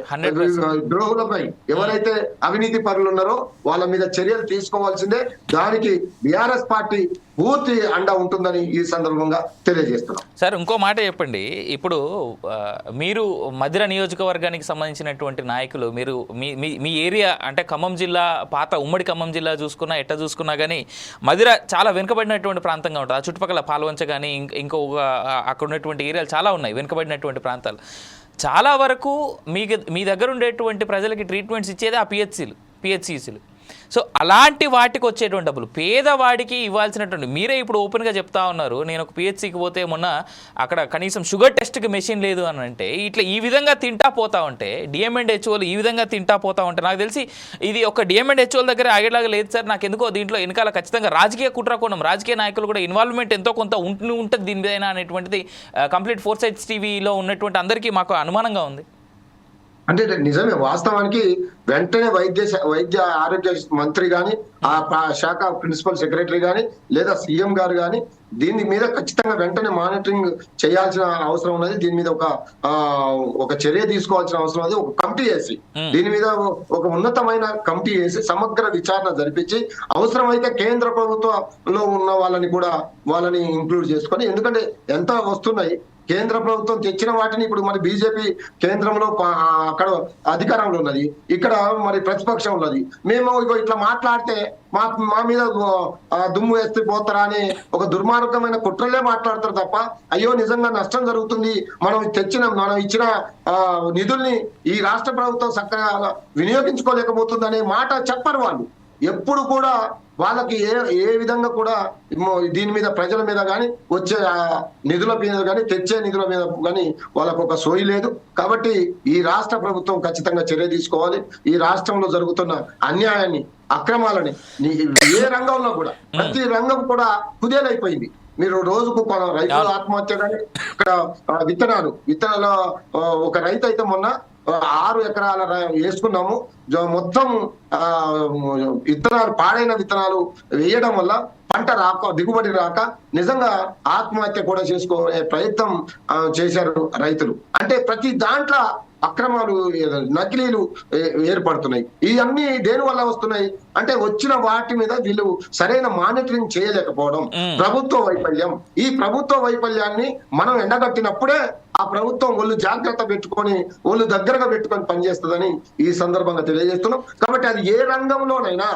ద్రోహులపై ఎవరైతే అవినీతి పరులు ఉన్నారో వాళ్ళ మీద చర్యలు తీసుకోవాల్సిందే. దానికి బీఆర్ఎస్ పార్టీ పూర్తి అండ ఉంటుందని ఈ సందర్భంగా తెలియజేస్తున్నాం. సార్, ఇంకో మాట చెప్పండి. ఇప్పుడు మీరు మధిర నియోజకవర్గానికి సంబంధించినటువంటి నాయకులు, మీరు మీ ఏరియా అంటే ఖమ్మం జిల్లా, పాత ఉమ్మడి ఖమ్మం జిల్లా చూసుకున్నా ఎట్లా చూసుకున్నా కానీ మధిర చాలా వెనుకబడినటువంటి ప్రాంతంగా ఉంటుంది. ఆ చుట్టుపక్కల పాల్వంచ కానీ ఇంకొక అక్కడ ఉన్నటువంటి ఏరియాలు చాలా ఉన్నాయి, వెనుకబడినటువంటి ప్రాంతాలు. చాలా వరకు మీ దగ్గర ఉండేటువంటి ప్రజలకి ట్రీట్మెంట్స్ ఇచ్చేది ఆ పిహెచ్సిలు. సో అలాంటి వాటికి వచ్చేటువంటి డబ్బులు పేదవాడికి ఇవ్వాల్సినటువంటి, మీరే ఇప్పుడు ఓపెన్గా చెప్తా ఉన్నారు, నేను ఒక పిహెచ్సికి పోతే మొన్న అక్కడ కనీసం షుగర్ టెస్ట్కి మెషిన్ లేదు అని అంటే, ఇట్లా ఈ విధంగా తింటా పోతా ఉంటే డిఎంఎండ్హెచ్ఓలు ఈ విధంగా తింటా పోతా ఉంటే నాకు తెలిసి ఇది ఒక డిఎంఎండ్హెచ్ఓల దగ్గర ఆగేలాగా లేదు సార్. నాకు ఎందుకో దీంట్లో వెనకాల ఖచ్చితంగా రాజకీయ కుట్రకోణం, రాజకీయ నాయకులు కూడా ఇన్వాల్వ్మెంట్ ఎంతో కొంత ఉంటుంది దీని మీద అనేటువంటిది కంప్లీట్ ఫోర్సైట్స్ టీవీలో ఉన్నటువంటి అందరికీ మాకు అనుమానంగా ఉంది. అంటే నిజమే, వాస్తవానికి వెంటనే వైద్య ఆరోగ్య మంత్రి గాని, ఆ శాఖ ప్రిన్సిపల్ సెక్రటరీ గాని, లేదా సీఎం గారు గాని దీని మీద ఖచ్చితంగా వెంటనే మానిటరింగ్ చేయాల్సిన అవసరం ఉన్నది. దీని మీద ఒక చర్య తీసుకోవాల్సిన అవసరం ఉంది. ఒక కమిటీ వేసి దీని మీద ఒక ఉన్నతమైన కమిటీ వేసి సమగ్ర విచారణ జరిపించి అవసరమైతే కేంద్ర ప్రభుత్వంలో ఉన్న వాళ్ళని ఇంక్లూడ్ చేసుకొని, ఎందుకంటే ఎంత వస్తున్నాయి కేంద్ర ప్రభుత్వం తెచ్చిన వాటిని ఇప్పుడు మరి బీజేపీ కేంద్రంలో అక్కడ అధికారంలో ఉన్నది, ఇక్కడ మరి ప్రతిపక్షం ఉన్నది. మేము ఇట్లా మాట్లాడితే మా మీద దుమ్ము వేస్తే పోతారా అని ఒక దుర్మార్గమైన కుట్రలే మాట్లాడతారు తప్ప, అయ్యో నిజంగా నష్టం జరుగుతుంది, మనం ఇచ్చిన నిధుల్ని ఈ రాష్ట్ర ప్రభుత్వం చక్కగా వినియోగించుకోలేకపోతుంది అనే మాట చెప్పరు వాళ్ళు. ఎప్పుడు కూడా వాళ్ళకి ఏ విధంగా కూడా దీని మీద ప్రజల మీద కానీ, వచ్చే నిధుల మీద కానీ, తెచ్చే నిధుల మీద కానీ వాళ్ళకు ఒక సోయి లేదు. కాబట్టి ఈ రాష్ట్ర ప్రభుత్వం ఖచ్చితంగా చర్య తీసుకోవాలి. ఈ రాష్ట్రంలో జరుగుతున్న అన్యాయాన్ని, అక్రమాలని ఏ రంగంలో కూడా, ప్రతి రంగం కూడా కుదేలైపోయింది. మీరు రోజుకు రైతుల ఆత్మహత్య కానీ, ఇక్కడ విత్తనాలు ఒక రైతు అయితే మొన్న 6 ఎకరాల వేసుకున్నాము, మొత్తం పాడైన విత్తనాలు వేయడం వల్ల పంట దిగుబడి రాక నిజంగా ఆత్మహత్య కూడా చేసుకునే ప్రయత్నం చేశారు రైతులు. అంటే ప్రతి దాంట్లో అక్రమాలు నకిలీలు ఏర్పడుతున్నాయి. ఇవన్నీ దేని వల్ల వస్తున్నాయి అంటే వచ్చిన వాటి మీద వీళ్ళు సరైన మానిటరింగ్ చేయలేకపోవడం ప్రభుత్వ వైఫల్యం. ఈ ప్రభుత్వ వైఫల్యాన్ని మనం ఎండగట్టినప్పుడే ఆ ప్రభుత్వం ఒళ్ళు జాగ్రత్త పెట్టుకొని ఒళ్ళు దగ్గరగా పెట్టుకొని పనిచేస్తుందని ఈ సందర్భంగా తెలియజేస్తున్నాం. కాబట్టి అది ఏ రంగంలోనైనా,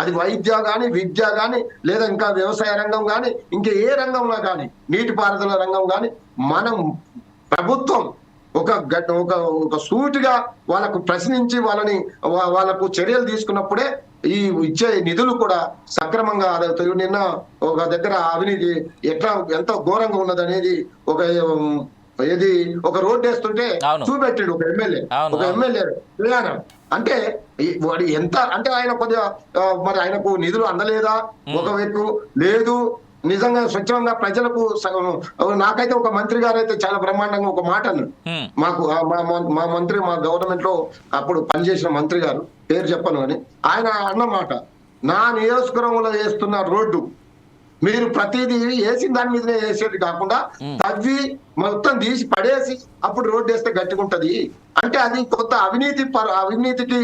అది వైద్య గాని, విద్య గాని, లేదా ఇంకా వ్యవసాయ రంగం గాని, ఇంకా ఏ రంగంలో గాని, నీటిపారుదల రంగం గాని, మనం ప్రభుత్వం ఒక సూటిగా వాళ్ళకు ప్రశ్నించి వాళ్ళకు చర్యలు తీసుకున్నప్పుడే ఈ ఇచ్చే నిధులు కూడా సక్రమంగా ఆదవుతాయి. నిన్న ఒక దగ్గర అవినీతి ఎంత ఘోరంగా ఉన్నది అనేది ఒక రోడ్డు వేస్తుంటే చూపెట్టాడు ఒక ఎమ్మెల్యే ప్రయాణం. అంటే వాడు ఎంత అంటే ఆయన కొద్దిగా మరి ఆయనకు నిధులు అందలేదా ఒక వైపు లేదు, నిజంగా స్వచ్ఛంగా ప్రజలకు నాకైతే ఒక మంత్రి గారు అయితే చాలా బ్రహ్మాండంగా ఒక మాట అన్నాడు. మాకు మా మంత్రి, మా గవర్నమెంట్ లో అప్పుడు పనిచేసిన మంత్రి గారు, పేరు చెప్పను అని, ఆయన అన్నమాట, నా నియోజకవర్గంలో వేస్తున్న రోడ్డు మీరు ప్రతిదీ వేసిన దాని మీదనే వేసేది కాకుండా తవ్వి మొత్తం తీసి పడేసి అప్పుడు రోడ్డు వేస్తే గట్టిగుంటది. అంటే అది కొత్త అవినీతికి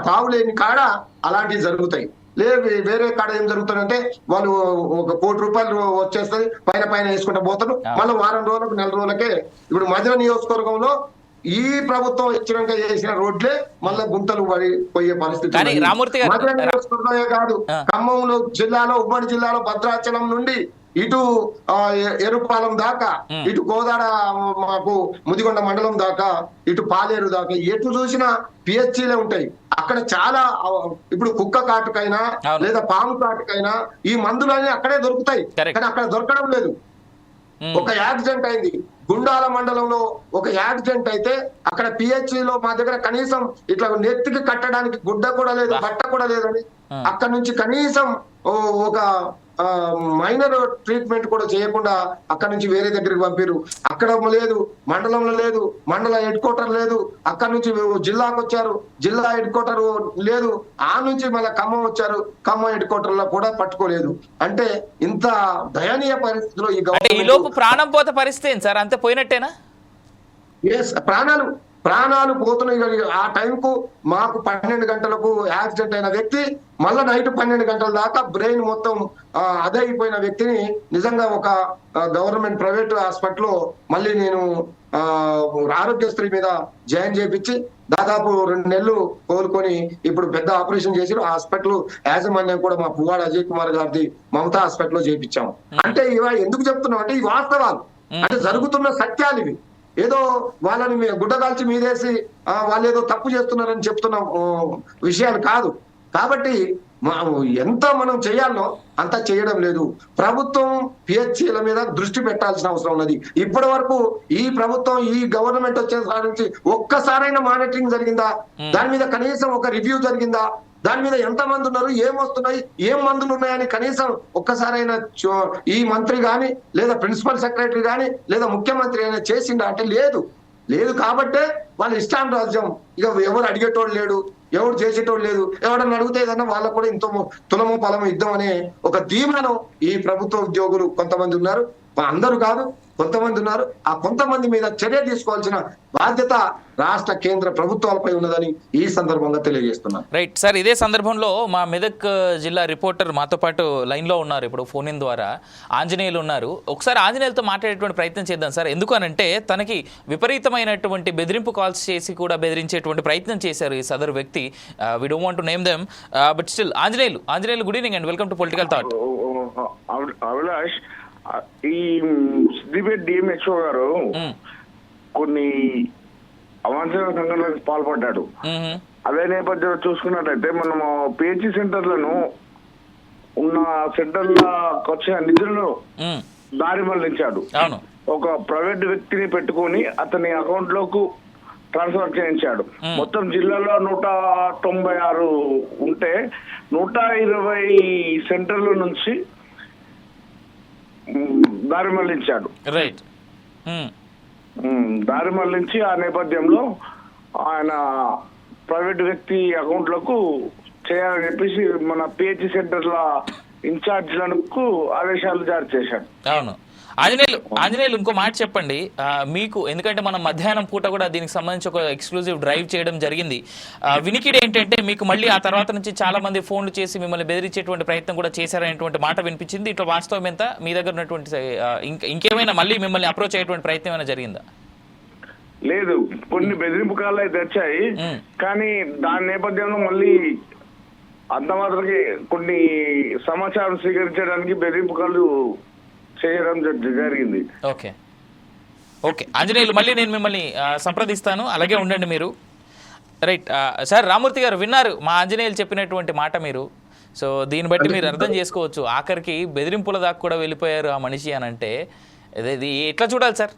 తావులేని కాడ అలాంటివి జరుగుతాయి. లేదు వేరే కాడ ఏం జరుగుతుందంటే వాళ్ళు ఒక ₹1 కోటి వచ్చేస్తుంది, పైన వేసుకుంటూ పోతారు. మళ్ళీ వారం రోజులకు, నెల రోజులకే ఇప్పుడు మధ్య నియోజకవర్గంలో ఈ ప్రభుత్వం ఇచ్చినాక చేసిన రోడ్లే మళ్ళా గుంతలు పోయే పరిస్థితి. మధ్య నియోజకవర్గమే కాదు, ఖమ్మంలో జిల్లాలో, ఉమ్మడి జిల్లాలో భద్రాచలం నుండి ఇటు ఎరుపాలెం దాకా, ఇటు కోదాడ మాకు ముదిగొండ మండలం దాకా, ఇటు పాలేరు దాకా ఎటు చూసినా పిహెచ్లే ఉంటాయి. అక్కడ చాలా ఇప్పుడు కుక్క కాటుకైనా లేదా పాము కాటుకైనా ఈ మందులన్నీ అక్కడే దొరుకుతాయి, కానీ అక్కడ దొరకడం లేదు. ఒక యాక్సిడెంట్ అయింది గుండాల మండలంలో, ఒక యాక్సిడెంట్ అయితే అక్కడ పిహెచ్లో మా దగ్గర కనీసం ఇట్లా నెత్తికి కట్టడానికి గుడ్డ కూడా లేదు, బట్ట కూడా లేదని అక్కడ నుంచి కనీసం ఒక మైనర్ ట్రీట్మెంట్ కూడా చేయకుండా అక్కడ నుంచి వేరే దగ్గరికి పంపిరు. అక్కడ లేదు, మండలంలో లేదు, మండల హెడ్ క్వార్టర్ లేదు, అక్కడ నుంచి జిల్లాకు వచ్చారు, జిల్లా హెడ్ క్వార్టర్ లేదు, ఆ నుంచి మళ్ళీ ఖమ్మం వచ్చారు, ఖమ్మం హెడ్ క్వార్టర్ లో కూడా పట్టుకోలేదు. అంటే ఇంత దయనీయ పరిస్థితిలో ఈ లోపు ప్రాణం పోతే పరిస్థితి ఏంటి సార్? అంతే పోయినట్టేనా? ప్రాణాలు పోతున్నాయి. ఆ టైంకు మాకు 12 గంటలకు యాక్సిడెంట్ అయిన వ్యక్తి మళ్ళా నైట్ 12 గంటల దాకా బ్రెయిన్ మొత్తం అదే అయిపోయిన వ్యక్తిని నిజంగా ఒక గవర్నమెంట్ ప్రైవేట్ హాస్పిటల్లో మళ్ళీ నేను ఆరోగ్యశ్రీ మీద జాయిన్ చేయించి దాదాపు 2 నెలలు కోలుకొని ఇప్పుడు పెద్ద ఆపరేషన్ చేసి హాస్పిటల్ యాజమాన్యం కూడా మా పువ్వాడ అజయ్ కుమార్ గారిది మమతా హాస్పిటల్లో చేయించాము. అంటే ఇవా ఎందుకు చెప్తున్నాం అంటే ఈ వాస్తవాలు, అంటే జరుగుతున్న సత్యాలు ఇవి. ఏదో వాళ్ళని గుడ్డగాల్చి మీదేసి వాళ్ళు ఏదో తప్పు చేస్తున్నారని చెప్తున్న విషయాలు కాదు. కాబట్టి ఎంత మనం చేయాలో అంతా చేయడం లేదు. ప్రభుత్వం పిహెచ్సిల మీద దృష్టి పెట్టాల్సిన అవసరం ఉన్నది. ఇప్పటి వరకు ఈ ప్రభుత్వం, ఈ గవర్నమెంట్ వచ్చేసారి నుంచి ఒక్కసారైనా మానిటరింగ్ జరిగిందా? దాని మీద కనీసం ఒక రివ్యూ జరిగిందా? దాని మీద ఎంత మంది ఉన్నారు, ఏం వస్తున్నాయి, ఏం మందులు ఉన్నాయని కనీసం ఒక్కసారైనా ఈ మంత్రి గాని లేదా ప్రిన్సిపల్ సెక్రటరీ గాని లేదా ముఖ్యమంత్రి అయినా చేసిందా అంటే లేదు. కాబట్టే వాళ్ళ ఇష్టానురాజ్యం, ఇక ఎవరు అడిగేటోడు లేడు, ఎవరు చేసేటోడు లేదు, ఎవడన్నా అడిగితే ఏదన్నా వాళ్ళకు కూడా ఇంత తులము పొలము ఇద్దాం అనే ఒక ధీమానం ఈ ప్రభుత్వ ఉద్యోగులు కొంతమంది ఉన్నారు, అందరూ కాదు కొంతమంది ఉన్నారు. ఆ కొంతమంది మీద చర్య తీసుకోవాల్సిన బాధ్యత రాష్ట్ర కేంద్ర ప్రభుత్వాలపై ఉన్నదని ఈ సందర్భంగా తెలియజేస్తున్నాను. రైట్ సార్, ఇదే సందర్భంలో మా మెదక్ జిల్లా రిపోర్టర్ మాతో పాటు లైన్లో ఉన్నారు, ఇప్పుడు ఫోన్ ఇన్ ద్వారా ఆంజనేయులు ఉన్నారు. ఒకసారి ఆంజనేయులతో మాట్లాడేటువంటి ప్రయత్నం చేద్దాం సార్. ఎందుకు అనంటే తనకి విపరీతమైనటువంటి బెదిరింపు కాల్స్ చేసి కూడా బెదిరించేటువంటి ప్రయత్నం చేశారు ఈ సదరు వ్యక్తి. We don't want to name them but still Anjaneyulu good evening and welcome to political thought. Abhilash, ఈ సిద్దిపేట డిఎంహెచ్ఓ గారు కొన్ని అవాంఛనీయ సంఘటనలకు పాల్పడ్డాడు. అదే నేపథ్యంలో చూసుకున్నట్లయితే మనము పిహెచ్సి సెంటర్లను ఉన్న సెంటర్లకు వచ్చిన నిధులను దారి మళ్లించాడు. ఒక ప్రైవేట్ వ్యక్తిని పెట్టుకొని అతని అకౌంట్ లోకి ట్రాన్స్ఫర్ చేయించాడు. మొత్తం జిల్లాలో 196 ఉంటే 120 సెంటర్ల నుంచి దారి మళ్లించాడు. దారి మళ్లించి ఆ నేపథ్యంలో ఆయన ప్రైవేట్ వ్యక్తి అకౌంట్లకు చేయాలని చెప్పేసి మన పిహెచ్సి సెంటర్ల ఇన్ఛార్జ్లకు ఆదేశాలు జారీ చేశాడు. అవును, ఆంజనేయులు ఇంకో మాట చెప్పండి. మీకు ఎందుకంటే మనం మధ్యాహ్నం పూట కూడా దీనికి సంబంధించి ఒక ఎక్స్క్లూజివ్ డ్రైవ్ చేయడం జరిగింది. వినికిడి ఏంటంటే మీకు మళ్ళీ ఆ తర్వాత నుంచి చాలా మంది ఫోన్లు చేసి మిమ్మల్ని బెదిరించేటువంటి ప్రయత్నం కూడా చేశారనేటువంటి మాట వినిపించింది. ఇట్లా వాస్తవం ఎంత? మీ దగ్గర ఉన్నటువంటి ఇంకేమైనా మళ్ళీ మిమ్మల్ని అప్రోచ్ అయ్యేటువంటి ప్రయత్నం ఏమైనా జరిగిందా? లేదు, కొన్ని బెదిరింపు కాళ్ళు అయితే వచ్చాయి, కానీ దాని నేపథ్యంలో మళ్ళీ అంత మాత్రమే కొన్ని సమాచారం స్వీకరించడానికి బెదిరింపు కాళ్ళు చేయడం జరిగింది. ఓకే ఓకే ఆంజనేయులు, మళ్ళీ నేను మిమ్మల్ని సంప్రదిస్తాను, అలాగే ఉండండి మీరు. రైట్ సార్, రామూర్తి గారు విన్నారు మా ఆంజనేయులు చెప్పినటువంటి మాట మీరు. సో దీన్ని బట్టి మీరు అర్థం చేసుకోవచ్చు, ఆఖరికి బెదిరింపుల దాకా కూడా వెళ్ళిపోయారు ఆ మనిషి అని అంటే ఇది ఎట్లా చూడాలి సార్?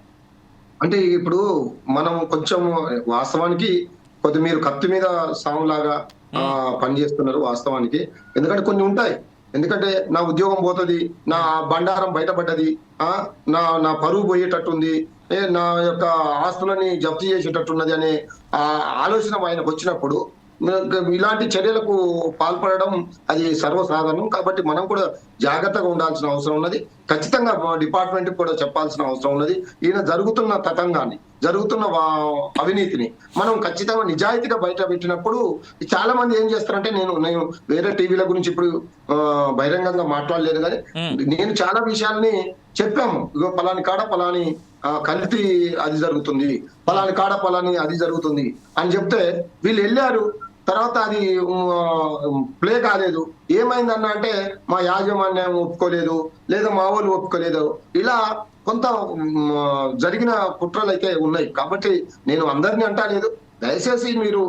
అంటే ఇప్పుడు మనం కొంచెం వాస్తవానికి కొద్ది మీరు కత్తి మీద సాములాగా పనిచేస్తున్నారు వాస్తవానికి. ఎందుకంటే కొన్ని ఉంటాయి, ఎందుకంటే నా ఉద్యోగం పోతుంది, నా బండారం బయటపడ్డది, నా పరువు పోయేటట్టుంది, నా యొక్క ఆస్తులని జప్తు చేసేటట్టున్నది అనే ఆలోచన ఆయనకు వచ్చినప్పుడు ఇలాంటి చర్యలకు పాల్పడడం అది సర్వసాధారణం. కాబట్టి మనం కూడా జాగ్రత్తగా ఉండాల్సిన అవసరం ఉన్నది. ఖచ్చితంగా డిపార్ట్మెంట్ కూడా చెప్పాల్సిన అవసరం ఉన్నది. ఈయన జరుగుతున్న తతంగాన్ని, జరుగుతున్న అవినీతిని మనం ఖచ్చితంగా నిజాయితీగా బయట పెట్టినప్పుడు చాలా మంది ఏం చేస్తారంటే, నేను వేరే టీవీల గురించి ఇప్పుడు బహిరంగంగా మాట్లాడలేదు, కానీ నేను చాలా విషయాల్ని చెప్పాము. ఇగో పలాని కాడ పలాని కల్తీ అది జరుగుతుంది, పలాని కాడ పలాని అది జరుగుతుంది అని చెప్తే వీళ్ళు వెళ్ళారు. తర్వాత అది ప్లే కాలేదు. ఏమైందన్న అంటే మా యాజమాన్యం ఒప్పుకోలేదు, లేదా మా వాళ్ళు ఒప్పుకోలేదు, ఇలా కొంత జరిగిన కుట్రలు అయితే ఉన్నాయి. కాబట్టి నేను అందరినీ అంటలేదు, దయచేసి మీరు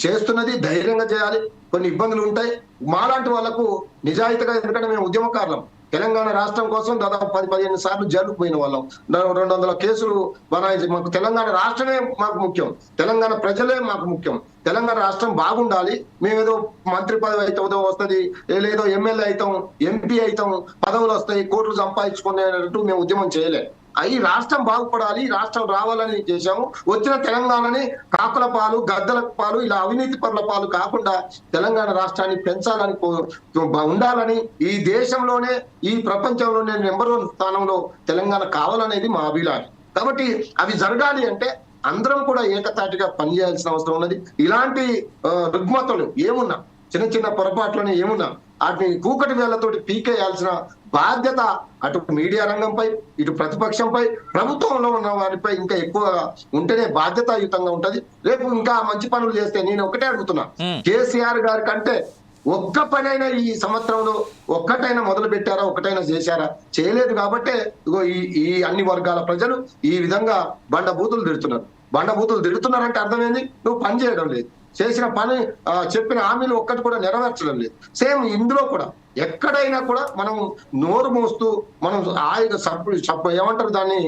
చేస్తున్నది ధైర్యంగా చేయాలి. కొన్ని ఇబ్బందులు ఉంటాయి మాలాంటి వాళ్ళకు నిజాయితీగా, ఎందుకంటే మేము ఉద్యమకారులం. తెలంగాణ రాష్ట్రం కోసం దాదాపు 10-15 సార్లు జైలుకు పోయిన వాళ్ళం. 200 కేసులు బనాయించి, మాకు తెలంగాణ రాష్ట్రమే మాకు ముఖ్యం, తెలంగాణ ప్రజలే మాకు ముఖ్యం. తెలంగాణ రాష్ట్రం బాగుండాలి. మేమేదో మంత్రి పదవి అయితే వస్తుంది, లేదో ఎమ్మెల్యే అవుతాం, ఎంపీ అవుతాం, పదవులు వస్తాయి, కోట్లు సంపాదించుకునేటట్టు మేము ఉద్యమం చేయలేం. ఈ రాష్ట్రం బాగుపడాలి, ఈ రాష్ట్రం రావాలని చేశాము. వచ్చిన తెలంగాణని కాకుల పాలు, గద్దల పాలు, ఇలా అవినీతి పరుల పాలు కాకుండా తెలంగాణ రాష్ట్రాన్ని పెంచాలని, ఉండాలని, ఈ దేశంలోనే ఈ ప్రపంచంలోనే నెంబర్ 1 స్థానంలో తెలంగాణ కావాలనేది మా అభిలాషం. కాబట్టి అవి జరగాలి అంటే అందరం కూడా ఏకతాటిగా పనిచేయాల్సిన అవసరం ఉన్నది. ఇలాంటి రుగ్మతలు ఏమున్నా, చిన్న చిన్న పొరపాట్లను ఏమున్నా వాటిని కూకటి వేళ్లతోటి పీకేయాల్సిన బాధ్యత అటు మీడియా రంగంపై, ఇటు ప్రతిపక్షంపై, ప్రభుత్వంలో ఉన్న వారిపై ఇంకా ఎక్కువగా ఉంటేనే బాధ్యతాయుతంగా ఉంటది. రేపు ఇంకా మంచి పనులు చేస్తే నేను ఒకటే అడుగుతున్నా, కేసీఆర్ గారి కంటే ఒక్క పనైనా ఈ సంవత్సరంలో ఒక్కటైనా మొదలు పెట్టారా, ఒకటైనా చేశారా? చేయలేదు. కాబట్టే ఇగో ఈ అన్ని వర్గాల ప్రజలు ఈ విధంగా బండబూతులు తిడుతున్నారు. బండబూతులు తిడుతున్నారంటే అర్థమైంది, నువ్వు పని చేయడం లేదు, చేసిన పని చెప్పిన హామీలు ఒక్కటి కూడా నెరవేర్చడం లేదు. సేమ్ ఇందులో కూడా ఎక్కడైనా కూడా మనం నోరు మోస్తూ మనం ఏమంటారు దాన్ని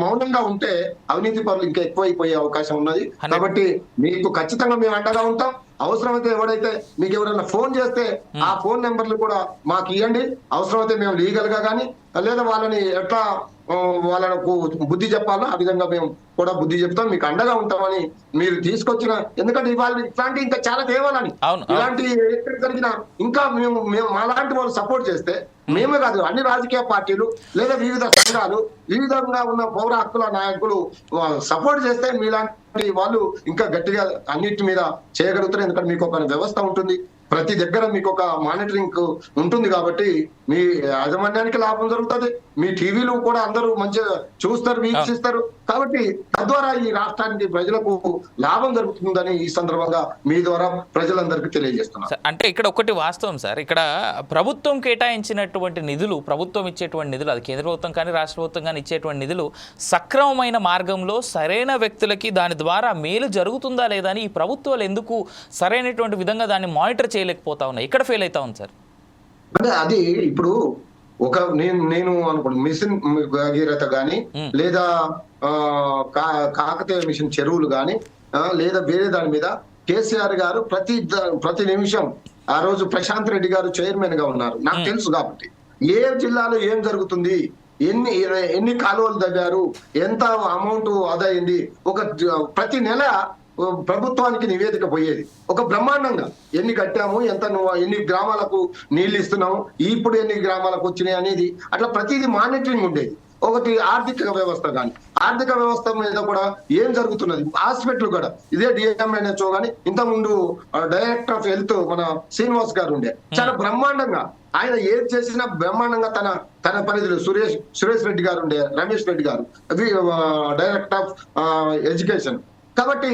మౌనంగా ఉంటే అవినీతి పనులు ఇంకా ఎక్కువైపోయే అవకాశం ఉన్నది. కాబట్టి మీకు ఖచ్చితంగా మేము అండగా ఉంటాం. అవసరమైతే ఎవడైతే మీకు ఎవరైనా ఫోన్ చేస్తే ఆ ఫోన్ నెంబర్లు కూడా మాకు ఇవ్వండి. అవసరమైతే మేము లీగల్ గా కానీ, లేదా వాళ్ళని ఎట్లా వాళ్ళకు బుద్ధి చెప్పాలో ఆ విధంగా మేము కూడా బుద్ధి చెప్తాం, మీకు అండగా ఉంటామని మీరు తీసుకొచ్చిన. ఎందుకంటే ఇవాళ ఇట్లాంటి ఇంకా చాలా తేవాలని, ఇలాంటి ఎక్కడ జరిగినా ఇంకా మేము మాలాంటి వాళ్ళు సపోర్ట్ చేస్తే, మేమే కాదు అన్ని రాజకీయ పార్టీలు లేదా వివిధ సంఘాలు, వివిధంగా ఉన్న పౌర హక్కుల నాయకులు సపోర్ట్ చేస్తే మీలాంటి వాళ్ళు ఇంకా గట్టిగా అన్నిటి మీద చేయగలుగుతారు. ఎందుకంటే మీకు ఒక వ్యవస్థ ఉంటుంది, ప్రతి దగ్గర మీకు ఒక మానిటరింగ్ ఉంటుంది. కాబట్టి మీ యాజమాన్యానికి లాభం జరుగుతుంది, మీ టీవీలు కూడా అందరూ మంచిగా చూస్తారు, వీక్షిస్తారు. కాబట్టి తద్వారా ఈ రాష్ట్రానికి, ప్రజలకు లాభం జరుగుతుందని ఈ సందర్భంగా మీ ద్వారా ప్రజలందరికీ తెలియజేస్తున్నారు. అంటే ఇక్కడ ఒకటి వాస్తవం సార్, ఇక్కడ ప్రభుత్వం కేటాయించినటువంటి నిధులు, ప్రభుత్వం ఇచ్చేటువంటి నిధులు, అది కేంద్ర ప్రభుత్వం కానీ రాష్ట్ర ప్రభుత్వం కానీ ఇచ్చేటువంటి నిధులు సక్రమమైన మార్గంలో సరైన వ్యక్తులకి దాని ద్వారా మేలు జరుగుతుందా లేదా అని ఈ ప్రభుత్వాలు ఎందుకు సరైనటువంటి విధంగా దాన్ని మానిటర్ చేయలేకపోతా ఉన్నాయి? ఇక్కడ ఫెయిల్ అవుతా ఉంది సార్. అంటే అది ఇప్పుడు ఒక నేను అనుకోండి, మిషన్ భగీరథ గాని, లేదా కాకతీయ మిషన్ చెరువులు గాని, లేదా వేరే దాని మీద కేసీఆర్ గారు ప్రతి నిమిషం, ఆ రోజు ప్రశాంత్ రెడ్డి గారు చైర్మన్ గా ఉన్నారు, నాకు తెలుసు. కాబట్టి ఏ జిల్లాలో ఏం జరుగుతుంది, ఎన్ని కాలువలు తవ్వారు, ఎంత అమౌంట్ ఆదా అయింది, ప్రతి నెల ప్రభుత్వానికి నివేదిక పోయేది. ఒక బ్రహ్మాండంగా ఎన్ని కట్టాము, ఎన్ని గ్రామాలకు నీళ్లు ఇస్తున్నాము, ఇప్పుడు ఎన్ని గ్రామాలకు వచ్చినాయి అనేది అట్లా ప్రతిదీ మానిటరింగ్ ఉండేది. ఒకటి ఆర్థిక వ్యవస్థ కానీ, ఆర్థిక వ్యవస్థ మీద కూడా ఏం జరుగుతున్నది, హాస్పిటల్ కూడా ఇదే డిఎంఎన్హెచ్ఓ కానీ ఇంతకుముందు డైరెక్టర్ ఆఫ్ హెల్త్ మన శ్రీనివాస్ గారు ఉండే, చాలా బ్రహ్మాండంగా ఆయన ఏది చేసినా బ్రహ్మాండంగా తన పరిధిలో సురేష్ రెడ్డి గారు ఉండే, రమేష్ రెడ్డి గారు డైరెక్టర్ ఆఫ్ ఎడ్యుకేషన్, కాబట్టి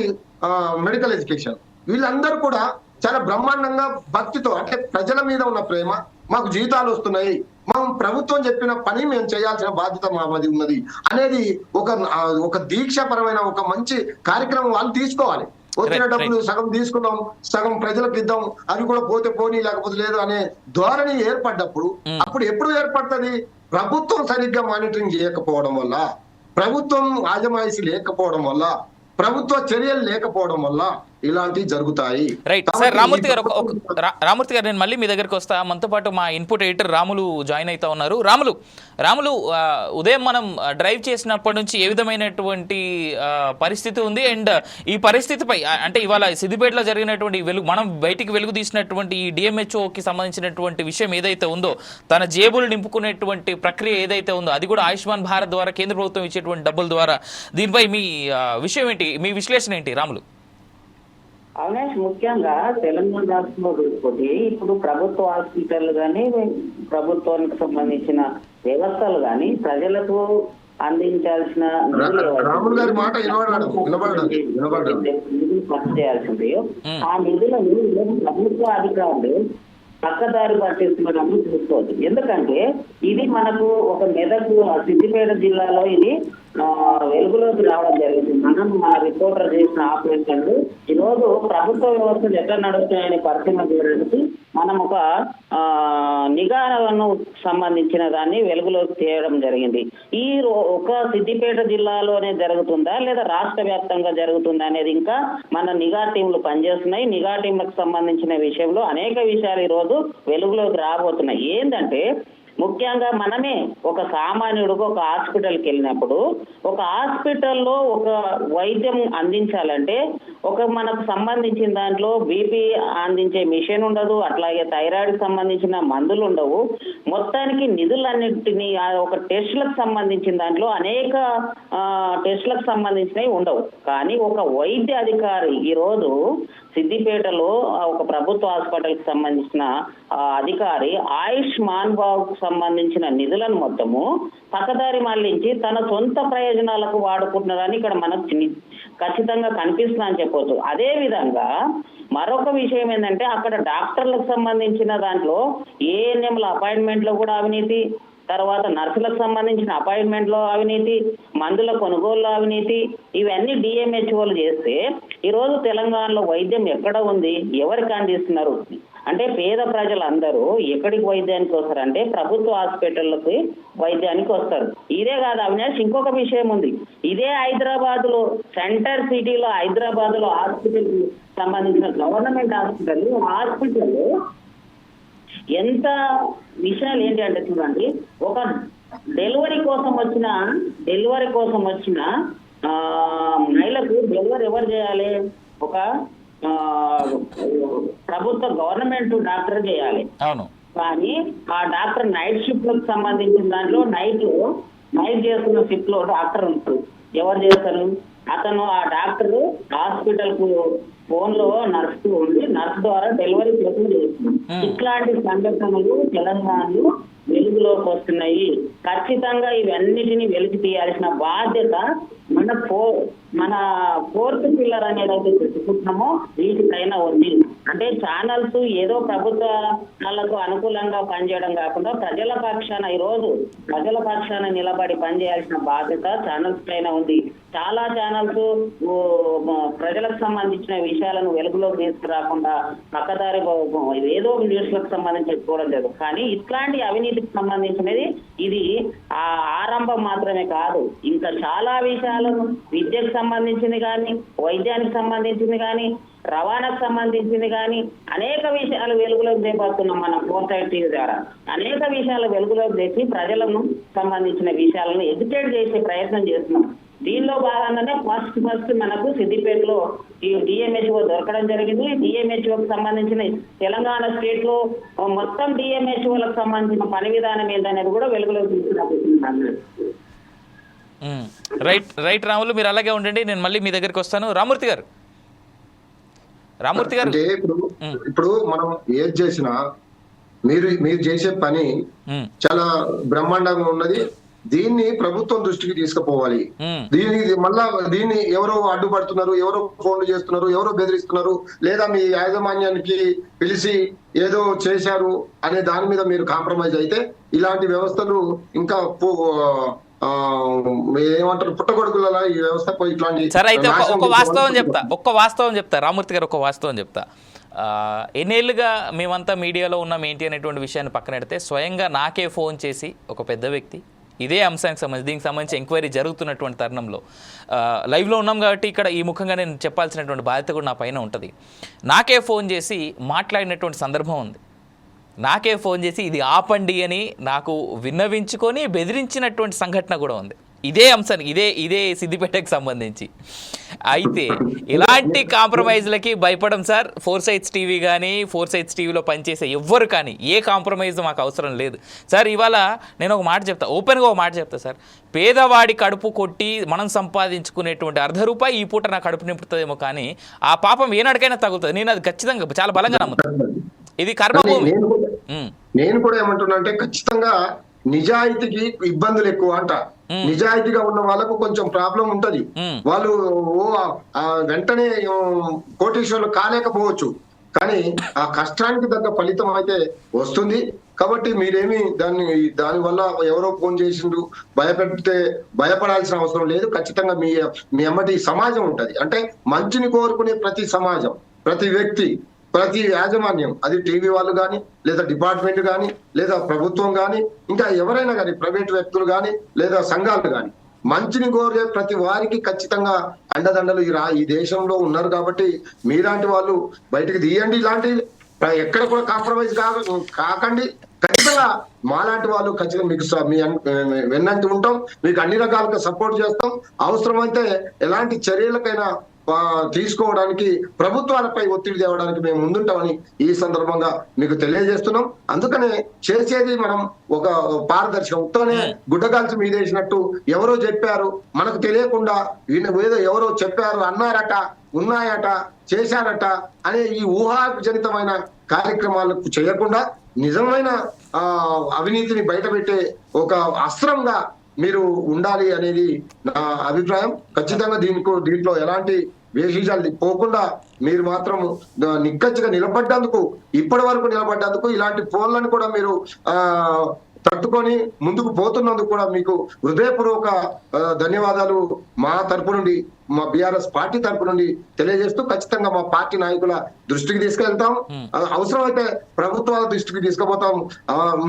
మెడికల్ ఎడ్యుకేషన్, వీళ్ళందరూ కూడా చాలా బ్రహ్మాండంగా భక్తితో, అంటే ప్రజల మీద ఉన్న ప్రేమ, మాకు జీతాలు వస్తున్నాయి, మనం ప్రభుత్వం చెప్పిన పని మేము చేయాల్సిన బాధ్యత మాది ఉన్నది అనేది ఒక దీక్షాపరమైన ఒక మంచి కార్యక్రమం వాళ్ళు తీసుకోవాలి. వచ్చిన డబ్బులు సగం తీసుకున్నాం, సగం ప్రజలకు ఇద్దాం, అవి కూడా పోతే పోనీ లేకపోతే లేదు అనే ధోరణి ఏర్పడ్డప్పుడు, అప్పుడు ఎప్పుడు ఏర్పడుతుంది? ప్రభుత్వం సరిగ్గా మానిటరింగ్ చేయకపోవడం వల్ల, ప్రభుత్వం ఆజమాయిషి లేకపోవడం వల్ల, ప్రభుత్వ చర్యలు లేకపోవడం వల్ల ఇలాంటివి జరుగుతాయి. Right sir. రామూర్తి గారు నేను మళ్ళీ మీ దగ్గరికి వస్తా. మనతో పాటు మా ఇన్పుట్ ఎడిటర్ రాములు జాయిన్ అవుతా ఉన్నారు. రాములు ఉదయం మనం డ్రైవ్ చేసినప్పటి నుంచి ఏ విధమైనటువంటి పరిస్థితి ఉంది, అండ్ ఈ పరిస్థితిపై అంటే ఇవాళ సిద్దిపేటలో జరిగినటువంటి మనం బయటికి వెలుగు తీసినటువంటి ఈ డిఎంహెచ్ఓకి సంబంధించినటువంటి విషయం ఏదైతే ఉందో, తన జేబులు నింపుకునేటువంటి ప్రక్రియ ఏదైతే ఉందో, అది కూడా ఆయుష్మాన్ భారత్ ద్వారా కేంద్ర ప్రభుత్వం ఇచ్చేటువంటి డబ్బుల ద్వారా, దీనిపై మీ విషయం ఏంటి, మీ విశ్లేషణ ఏంటి రాములు? అవినాష్, ముఖ్యంగా తెలంగాణ రాష్ట్రంలో చూసుకుంటే ఇప్పుడు ప్రభుత్వ హాస్పిటల్ కానీ, ప్రభుత్వానికి సంబంధించిన వ్యవస్థలు కానీ ప్రజలకు అందించాల్సిన నిధులు ఖర్చు చేయాల్సింది, ఆ నిధులను ప్రభుత్వ అధికారులు పక్కదారి పట్టిస్తున్నారని చూసుకోవచ్చు. ఎందుకంటే ఇది మనకు ఒక మెదక్ సిద్దిపేట జిల్లాలో ఇది వెలుగులోకి రావడం జరిగింది. మన రిపోర్టర్ చేసిన ఆపరేషన్లు ఈరోజు ప్రభుత్వ వ్యవస్థలు ఎట్లా నడుస్తాయని పరిశీలన చేయడానికి మనం ఒక నిఘాను సంబంధించిన దాన్ని వెలుగులోకి తేయడం జరిగింది. ఈ ఒక సిద్దిపేట జిల్లాలోనే జరుగుతుందా లేదా రాష్ట్ర వ్యాప్తంగా జరుగుతుందా అనేది ఇంకా మన నిఘా టీంలు పనిచేస్తున్నాయి. నిఘా టీంలకు సంబంధించిన విషయంలో అనేక విషయాలు ఈరోజు వెలుగులోకి రాబోతున్నాయి. ఏంటంటే ముఖ్యంగా మనమే ఒక సామాన్యుడికి ఒక హాస్పిటల్కి వెళ్ళినప్పుడు, ఒక హాస్పిటల్లో ఒక వైద్యం అందించాలంటే ఒక మనకు సంబంధించిన దాంట్లో బీపీ అందించే మిషన్ ఉండదు, అట్లాగే థైరాయిడ్కి సంబంధించిన మందులు ఉండవు. మొత్తానికి నిధులన్నింటినీ ఒక టెస్టులకు సంబంధించిన దాంట్లో అనేక టెస్టులకు సంబంధించినవి ఉండవు. కానీ ఒక వైద్య అధికారి ఈరోజు సిద్దిపేటలో ఒక ప్రభుత్వ హాస్పిటల్కి సంబంధించిన అధికారి ఆయుష్మాన్ భారత్ సంబంధించిన నిధులను మొత్తము పక్కదారి మళ్లించి తన సొంత ప్రయోజనాలకు వాడుకుంటున్నారని ఇక్కడ మనకు ఖచ్చితంగా కనిపిస్తుందని చెప్పవచ్చు. అదే విధంగా మరొక విషయం ఏంటంటే అక్కడ డాక్టర్లకు సంబంధించిన దాంట్లో ఏఎన్ఎంల అపాయింట్మెంట్లో కూడా అవినీతి, తర్వాత నర్సులకు సంబంధించిన అపాయింట్మెంట్ లో అవినీతి, మందుల కొనుగోలు అవినీతి, ఇవన్నీ డిఎంహెచ్ఓలు చేస్తే ఈరోజు తెలంగాణలో వైద్యం ఎక్కడ ఉంది, ఎవరికి అందిస్తున్నారు అంటే పేద ప్రజలందరూ ఎక్కడికి వైద్యానికి వస్తారంటే ప్రభుత్వ హాస్పిటళ్ళకి వైద్యానికి వస్తారు. ఇదే కాదు అవినాష్, ఇంకొక విషయం ఉంది. ఇదే హైదరాబాద్ లో సెంటర్ సిటీలో హైదరాబాద్ లో హాస్పిటల్ సంబంధించిన గవర్నమెంట్ హాస్పిటల్ ఎంత విషయాలు ఏంటి అంటే చూడండి, ఒక డెలివరీ కోసం వచ్చిన మహిళకు డెలివరీ ఎవరు చేయాలి? ఒక ప్రభుత్వ గవర్నమెంట్ డాక్టర్ చేయాలి. కానీ ఆ డాక్టర్ నైట్ షిఫ్ట్ లకు సంబంధించిన దాంట్లో నైట్ చేస్తున్న షిఫ్ట్ లో డాక్టర్ ఉంటారు. ఎవరు చేస్తారు? అతను ఆ డాక్టర్ హాస్పిటల్ కు ఫోన్ లో నర్సు ఉండి నర్సు ద్వారా డెలివరీ చేస్తుంది. ఇట్లాంటి సంఘటనలు తెలంగాణలో వెలుగులోకి వస్తున్నాయి. ఖచ్చితంగా ఇవన్నిటిని వెలికి తీయాల్సిన బాధ్యత మన ఫోర్త్ పిల్లర్ అనేది అయితే చెప్పుకుంటున్నామో వీటిపైన ఉంది. అంటే ఛానల్స్ ఏదో ప్రభుత్వాలకు అనుకూలంగా పనిచేయడం కాకుండా ప్రజల పక్షాన నిలబడి పనిచేయాల్సిన బాధ్యత ఛానల్స్ పైన ఉంది. చాలా ఛానల్స్ ప్రజలకు సంబంధించిన విషయాలను వెలుగులోకి తీసుకురాకుండా పక్కదారి ఏదో న్యూస్లకు సంబంధించి చెప్పుకోవడం లేదు. కానీ ఇట్లాంటి అవినీతికి సంబంధించినది ఇది ఆరంభం మాత్రమే కాదు. ఇంకా చాలా విషయాలను విద్యకు సంబంధించింది కానీ, వైద్యానికి సంబంధించింది కానీ, రవాణాకు సంబంధించింది కానీ అనేక విషయాలు వెలుగులోకి తెస్తున్నాం. మనం 4 టీవీ ద్వారా అనేక విషయాలు వెలుగులోకి తెచ్చి ప్రజలను సంబంధించిన విషయాలను ఎడ్యుకేట్ చేసే ప్రయత్నం చేస్తున్నాం. దీనిలో భాగంగానే ఫస్ట్ మనకు సిద్దిపేటలో ఈ డిఎంహెచ్ఓ దొరకడం జరిగింది. డిఎంహెచ్ఓకి సంబంధించిన తెలంగాణ స్టేట్ లో మొత్తం డిఎంహెచ్ఓలకు సంబంధించిన పని విధానం ఏంటనేది కూడా వెలుగులోకి తీసుకురాబోతున్నారు. రైట్ రాములు, మీరు అలాగే ఉండండి, నేను మళ్ళీ మీ దగ్గరికి వస్తాను. రామూర్తి గారు అంటే ఇప్పుడు మనం ఏది చేసినా మీరు చేసే పని చాలా బ్రహ్మాండంగా ఉన్నది. దీన్ని ప్రభుత్వం దృష్టికి తీసుకుపోవాలి. దీన్ని ఎవరో అడ్డుపడుతున్నారు, ఎవరో ఫోన్లు చేస్తున్నారు, ఎవరో బెదిరిస్తున్నారు, లేదా మీ యాజమాన్యానికి పిలిచి ఏదో చేశారు అనే దాని మీద మీరు కాంప్రమైజ్ అయితే ఇలాంటి వ్యవస్థలు ఇంకా ఏమంటారు పుట్టగొడుకుల ఈ వ్యవస్థ ఇట్లాంటి. సరే, అయితే ఒక్క వాస్తవం చెప్తా రామూర్తి గారు, ఒక వాస్తవం చెప్తా. ఎన్నేళ్ళుగా మేమంతా మీడియాలో ఉన్నాం ఏంటి అనేటువంటి విషయాన్ని పక్కన పెడితే స్వయంగా నాకే ఫోన్ చేసి ఒక పెద్ద వ్యక్తి ఇదే అంశానికి సంబంధించి దీనికి సంబంధించి ఎంక్వైరీ జరుగుతున్నటువంటి తరుణంలో లైవ్లో ఉన్నాం కాబట్టి ఇక్కడ ఈ ముఖంగా నేను చెప్పాల్సినటువంటి బాధ్యత కూడా నా పైన ఉంటుంది. నాకే ఫోన్ చేసి మాట్లాడినటువంటి సందర్భం ఉంది. నాకే ఫోన్ చేసి ఇది ఆపండి అని నాకు విన్నవించుకొని బెదిరించినటువంటి సంఘటన కూడా ఉంది ఇదే అంశానికి, ఇదే సిద్దిపేటకు సంబంధించి. అయితే ఇలాంటి కాంప్రమైజ్లకి భయపడం సార్. 4 Sides టీవీ కానీ 4 Sides టీవీలో పనిచేసే ఎవ్వరు కానీ ఏ కాంప్రమైజ్ మాకు అవసరం లేదు సార్. ఇవాళ నేను ఒక మాట చెప్తా, ఓపెన్గా ఒక మాట చెప్తా సార్. పేదవాడి కడుపు కొట్టి మనం సంపాదించుకునేటువంటి ₹1 ఈ పూట నా కడుపు నింపుతుందేమో, కానీ ఆ పాపం ఏనాడికైనా తగులుతుంది. నేను అది ఖచ్చితంగా చాలా బలంగా నమ్ముతాను. ఇది కర్మభూమి. నేను కూడా ఏమంటున్నా అంటే ఖచ్చితంగా నిజాయితీకి ఇబ్బందులు ఎక్కువ అంట. నిజాయితీగా ఉన్న వాళ్ళకు కొంచెం ప్రాబ్లం ఉంటది. వాళ్ళు వెంటనే కోటీశ్వరులు కాలేకపోవచ్చు, కానీ ఆ కష్టానికి తగ్గ ఫలితం అయితే వస్తుంది. కాబట్టి మీరేమి దాని వల్ల ఎవరో ఫోన్ చేసిండ్రు భయపడాల్సిన అవసరం లేదు. ఖచ్చితంగా మీ అమ్మటి సమాజం ఉంటది. అంటే మంచిని కోరుకునే ప్రతి సమాజం, ప్రతి వ్యక్తి, ప్రతి యాజమాన్యం, అది టీవీ వాళ్ళు కానీ, లేదా డిపార్ట్మెంట్ కానీ, లేదా ప్రభుత్వం కానీ, ఇంకా ఎవరైనా కానీ, ప్రైవేట్ వ్యక్తులు కానీ, లేదా సంఘాలు కానీ, మంచిని కోరే ప్రతి వారికి ఖచ్చితంగా అండదండలు ఈ దేశంలో ఉన్నారు. కాబట్టి మీలాంటి వాళ్ళు బయటకు తీయండి. ఇలాంటి ఎక్కడ కూడా కాంప్రమైజ్ కాకండి. ఖచ్చితంగా మాలాంటి వాళ్ళు ఖచ్చితంగా మీకు వెన్నంటి ఉంటాం, మీకు అన్ని రకాలుగా సపోర్ట్ చేస్తాం. అవసరమైతే ఎలాంటి చర్యలకైనా తీసుకోవడానికి ప్రభుత్వాలపై ఒత్తిడి తేవడానికి మేము ముందుంటామని ఈ సందర్భంగా మీకు తెలియజేస్తున్నాం. అందుకనే చేసేది మనం ఒక పారదర్శకం. ఉత్తనే గుడ్డగాల్చి మీదేసినట్టు ఎవరో చెప్పారు మనకు తెలియకుండా ఏదో ఎవరో చెప్పారు, అన్నారట, ఉన్నాయట, చేశారట అనే ఈ ఊహాజనితమైన కార్యక్రమాలకు చేయకుండా నిజమైన అవినీతిని బయటపెట్టే ఒక అస్త్రంగా మీరు ఉండాలి అనేది నా అభిప్రాయం. ఖచ్చితంగా దీంట్లో ఎలాంటి వేషాలు పోకుండా మీరు మాత్రం నిక్కచ్చిగా నిలబడ్డందుకు, ఇప్పటి వరకు నిలబడ్డందుకు, ఇలాంటి ఫోన్లను కూడా మీరు తట్టుకొని ముందుకు పోతున్నందుకు కూడా మీకు హృదయపూర్వక ధన్యవాదాలు మా తరపు నుండి, మా బీఆర్ఎస్ పార్టీ తరపు నుండి తెలియజేస్తూ ఖచ్చితంగా మా పార్టీ నాయకుల దృష్టికి తీసుకెళ్తాం. అవసరమైతే ప్రభుత్వాల దృష్టికి తీసుకుపోతాం.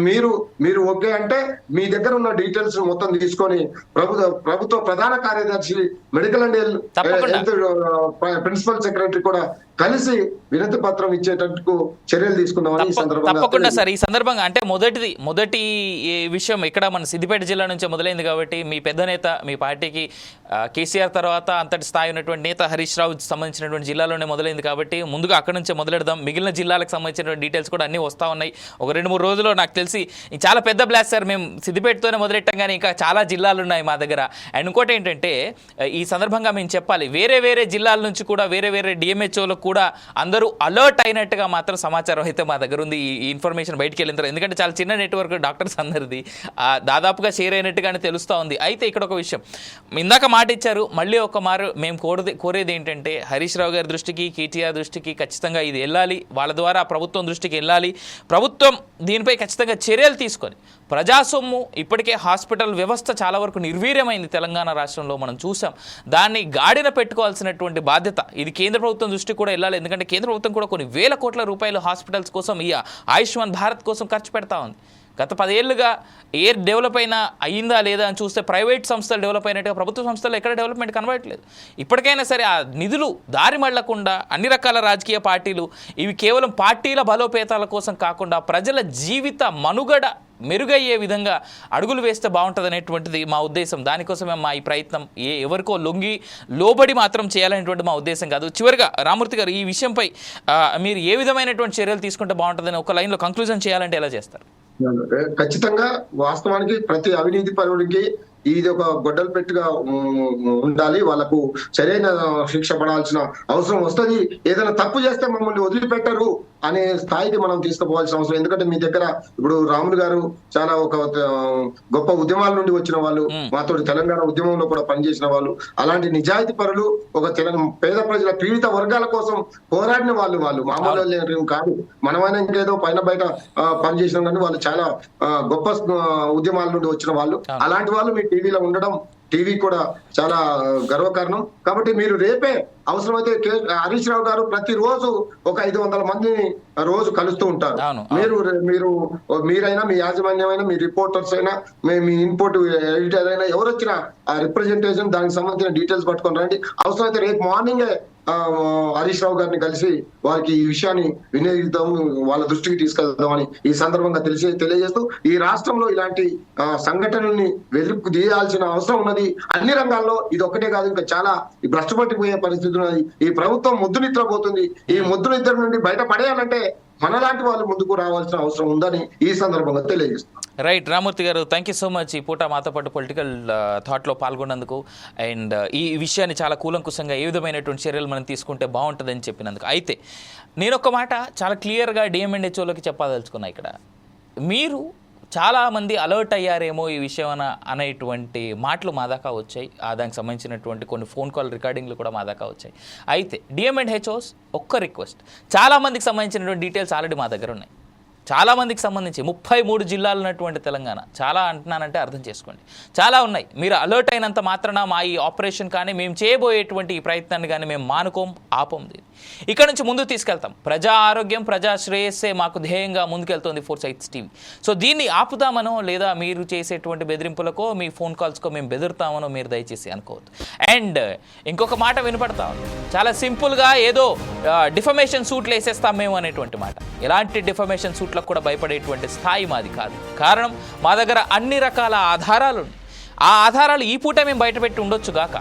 మీరు ఓకే అంటే మీ దగ్గర ఉన్న డీటెయిల్స్ మొత్తం తీసుకొని ప్రభుత్వ ప్రధాన కార్యదర్శి, medical and health principal secretary కూడా కలిసి వినతి పత్రం ఇచ్చేటట్టు చర్యలు తీసుకున్నామని ఈ సందర్భంగా. తప్పకుండా సార్. ఈ సందర్భంగా అంటే మొదటి విషయం ఇక్కడ మన సిద్దిపేట జిల్లా నుంచే మొదలైంది కాబట్టి మీ పెద్ద నేత, మీ పార్టీకి కేసీఆర్ తర్వాత అంతటి స్థాయి ఉన్నటువంటి నేత హరీష్ రావు సంబంధించినటువంటి జిల్లాలోనే మొదలైంది కాబట్టి ముందుగా అక్కడ నుంచే మొదలెడదాం. మిగిలిన జిల్లాలకు సంబంధించినటువంటి డీటెయిల్స్ కూడా అన్నీ వస్తూ ఉన్నాయి. ఒక 2-3 రోజుల్లో నాకు తెలిసి చాలా పెద్ద బ్లాస్ట్ సార్. మేము సిద్దిపేటతోనే మొదలెట్టాం కానీ ఇంకా చాలా జిల్లాలు ఉన్నాయి మా దగ్గర. అండ్ ఇంకోటి ఏంటంటే ఈ సందర్భంగా మేము చెప్పాలి, వేరే జిల్లాల నుంచి కూడా వేరే డిఎంహెచ్ఓలకు కూడా అందరూ అలర్ట్ అయినట్టుగా మాత్రం సమాచారం అయితే మా దగ్గర ఉంది. ఈ ఇన్ఫర్మేషన్ బయటికి వెళ్ళిన తర్వాత, ఎందుకంటే చాలా చిన్న నెట్వర్క్ డాక్టర్స్ అందరిది, దాదాపుగా షేర్ అయినట్టుగానే తెలుస్తూ ఉంది. అయితే ఇక్కడ ఒక విషయం, ఇందాక మాట ఇచ్చారు, మళ్ళీ ఒక మారు మేము కోరేది ఏంటంటే హరీష్ రావు గారి దృష్టికి, కేటీఆర్ దృష్టికి ఖచ్చితంగా ఇది వెళ్ళాలి. వాళ్ళ ద్వారా ప్రభుత్వం దృష్టికి వెళ్ళాలి. ప్రభుత్వం దీనిపై ఖచ్చితంగా చర్యలు తీసుకొని, ప్రజాసొమ్ము ఇప్పటికే హాస్పిటల్ వ్యవస్థ చాలా వరకు నిర్వీర్యమైంది తెలంగాణ రాష్ట్రంలో మనం చూసాం. దాన్ని గాడిన పెట్టుకోవాల్సినటువంటి బాధ్యత ఇది కేంద్ర ప్రభుత్వం దృష్టికి కూడా వెళ్ళాలి. ఎందుకంటే కేంద్ర ప్రభుత్వం కూడా కొన్ని వేల కోట్ల రూపాయలు హాస్పిటల్స్ కోసం, ఈ ఆయుష్మాన్ భారత్ కోసం ఖర్చు పెడతా ఉంది. గత 10 ఏళ్ళుగా ఏ డెవలప్ అయిందా లేదా అని చూస్తే ప్రైవేట్ సంస్థలు డెవలప్ అయినట్టుగా ప్రభుత్వ సంస్థలు ఎక్కడ డెవలప్మెంట్ కనబడట్లేదు. ఇప్పటికైనా సరే ఆ నిధులు దారి మళ్లకుండా అన్ని రకాల రాజకీయ పార్టీలు ఇవి కేవలం పార్టీల బలోపేతాల కోసం కాకుండా ప్రజల జీవిత మనుగడ మెరుగయ్యే విధంగా అడుగులు వేస్తే బాగుంటుంది అనేటువంటిది మా ఉద్దేశం. దానికోసమే మా ఈ ప్రయత్నం. ఎవరికో లొంగి లోబడి మాత్రం చేయాలనేటువంటి మా ఉద్దేశం కాదు. చివరిగా రామూర్తి గారు, ఈ విషయంపై మీరు ఏ విధమైనటువంటి చర్యలు తీసుకుంటే బాగుంటుందని ఒక లైన్లో కంక్లూజన్ చేయాలంటే ఎలా చేస్తారు? ఖచ్చితంగా వాస్తవానికి ప్రతి అవినీతి పరుడికి ఇది ఒక గొడ్డలు పెట్టుగా ఉండాలి. వాళ్ళకు సరైన శిక్ష పడాల్సిన అవసరం వస్తుంది. ఏదైనా తప్పు చేస్తే మమ్మల్ని వదిలిపెట్టరు అనే స్థాయికి మనం తీసుకుపోవాల్సిన అవసరం. ఎందుకంటే మీ దగ్గర ఇప్పుడు రాములు గారు చాలా ఒక గొప్ప ఉద్యమాల నుండి వచ్చిన వాళ్ళు, మాతో తెలంగాణ ఉద్యమంలో కూడా పనిచేసిన వాళ్ళు, అలాంటి నిజాయితీ పరులు, ఒక పేద ప్రజల పీడిత వర్గాల కోసం పోరాడిన వాళ్ళు మామూలు కాదు. మనమైనా ఇంకేదో పైన బయట పనిచేసినాం కానీ వాళ్ళు చాలా గొప్ప ఉద్యమాల నుండి వచ్చిన వాళ్ళు. అలాంటి వాళ్ళు మీ టీవీలో ఉండడం టీవీ కూడా చాలా గర్వకారణం. కాబట్టి మీరు రేపే అవసరమైతే హరీష్ రావు గారు ప్రతిరోజు ఒక 500 మందిని రోజు కలుస్తూ ఉంటారు. మీరైనా, మీ యాజమాన్యమైనా, మీ రిపోర్టర్స్ అయినా, మీ ఇన్పుట్ ఎడిటర్ అయినా, ఎవరు వచ్చినా ఆ రిప్రజెంటేషన్ దానికి సంబంధించిన డీటెయిల్స్ పట్టుకొని రండి. అవసరమైతే రేపు మార్నింగే హరీష్ రావు గారిని కలిసి వారికి ఈ విషయాన్ని వినియోగిద్దాం, వాళ్ళ దృష్టికి తీసుకెళ్దామని ఈ సందర్భంగా తెలియజేస్తూ, ఈ రాష్ట్రంలో ఇలాంటి సంఘటనల్ని వెలుగు తీయాల్సిన అవసరం ఉన్నది. అన్ని రంగాల్లో ఇది ఒక్కటే కాదు, ఇంకా చాలా భ్రష్టుపట్టిపోయే పరిస్థితి ఉన్నది. ఈ ప్రభుత్వం ముద్దు నిద్రపోతుంది. ఈ ముద్దు నిద్ర నుండి బయటపడేయాలంటే మనలాంటి వాళ్ళు ముందుకు రావాల్సిన అవసరం ఉందని ఈ సందర్భంగా తెలియజేస్తాం. రైట్ రామూర్తి గారు, థ్యాంక్ యూ సో మచ్ ఈ పూట మాతో పాటు పొలిటికల్ థాట్లో పాల్గొన్నందుకు, అండ్ ఈ విషయాన్ని చాలా కూలంకుశంగా ఏ విధమైనటువంటి చర్యలు మనం తీసుకుంటే బాగుంటుందని చెప్పినందుకు. అయితే నేను ఒక మాట చాలా క్లియర్గా డిఎంఎన్హెచ్ఓలోకి చెప్పదలుచుకున్నా. ఇక్కడ మీరు చాలామంది అలర్ట్ అయ్యారేమో ఈ విషయం అనేటువంటి మాటలు మా దాకా వచ్చాయి. దానికి సంబంధించినటువంటి కొన్ని ఫోన్ కాల్ రికార్డింగ్లు కూడా మా దాకా వచ్చాయి. అయితే డిఎంఎన్హెచ్ఓస్ ఒక్క రిక్వెస్ట్, చాలామందికి సంబంధించినటువంటి డీటెయిల్స్ ఆల్రెడీ మా దగ్గర ఉన్నాయి. చాలామందికి సంబంధించి 33 జిల్లాలు ఉన్నటువంటి తెలంగాణ, చాలా అంటున్నానంటే అర్థం చేసుకోండి, చాలా ఉన్నాయి. మీరు అలర్ట్ అయినంత మాత్రాన మా ఈ ఆపరేషన్ కానీ మేము చేయబోయేటువంటి ఈ ప్రయత్నాన్ని కానీ మేము ఆపం. ఇక్కడ నుంచి ముందుకు తీసుకెళ్తాం. ప్రజా ఆరోగ్యం, ప్రజా శ్రేయస్సే మాకు ధ్యేయంగా ముందుకెళ్తుంది ఫోర్సైట్స్ టీవీ. సో దీన్ని ఆపుతామనో లేదా మీరు చేసేటువంటి బెదిరింపులకో, మీ ఫోన్ కాల్స్కో మేము బెదిరుతామనో మీరు దయచేసి అనుకోవద్దు. అండ్ ఇంకొక మాట వినపడతా ఉంది, చాలా సింపుల్గా ఏదో డిఫమేషన్ సూట్లు వేసేస్తాం మేము అనేటువంటి మాట. ఎలాంటి డిఫమేషన్ సూట్లకు కూడా భయపడేటువంటి స్థాయి మాది కాదు. కారణం, మా దగ్గర అన్ని రకాల ఆధారాలు ఉన్నాయి. ఆ ఆధారాలు ఈ పూట మేము బయటపెట్టి ఉండొచ్చు గాక,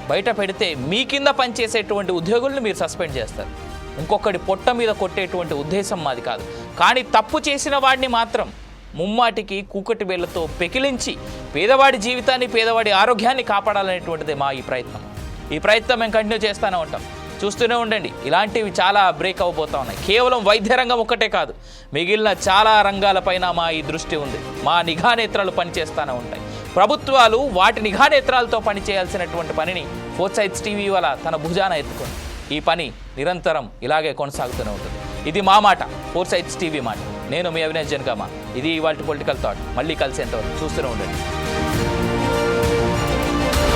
బయట పెడితే మీ కింద పనిచేసేటువంటి ఉద్యోగులను మీరు సస్పెండ్ చేస్తారు. ఇంకొకటి పొట్ట మీద కొట్టేటువంటి ఉద్దేశం మాది కాదు. కానీ తప్పు చేసిన వాడిని మాత్రం ముమ్మాటికి కూకటి వేళ్లతో పెకిలించి పేదవాడి జీవితాన్ని, పేదవాడి ఆరోగ్యాన్ని కాపాడాలనేటువంటిదే మా ఈ ప్రయత్నం. ఈ ప్రయత్నం మేము కంటిన్యూ చేస్తూనే ఉంటాం. చూస్తూనే ఉండండి, ఇలాంటివి చాలా బ్రేక్ అవ్వబోతూ ఉన్నాయి. కేవలం వైద్య రంగం ఒక్కటే కాదు, మిగిలిన చాలా రంగాలపైన మా ఈ దృష్టి ఉంది. మా నిఘా నేత్రాలు పనిచేస్తూనే ఉంటాయి. ప్రభుత్వాలు వాటి నిఘా నేత్రాలతో పనిచేయాల్సినటువంటి పనిని ఫోర్సైట్స్ టీవీ వల్ల తన భుజాన ఎత్తుకొని ఈ పని నిరంతరం ఇలాగే కొనసాగుతూనే ఉంటుంది. ఇది మా మాట, ఫోర్సైట్స్ టీవీ మాట. నేను మీ అవినాష్ జనగామ. ఇది ఇవాల్టి పొలిటికల్ థాట్. మళ్ళీ కలిసేంతవరకు చూస్తూనే ఉండండి.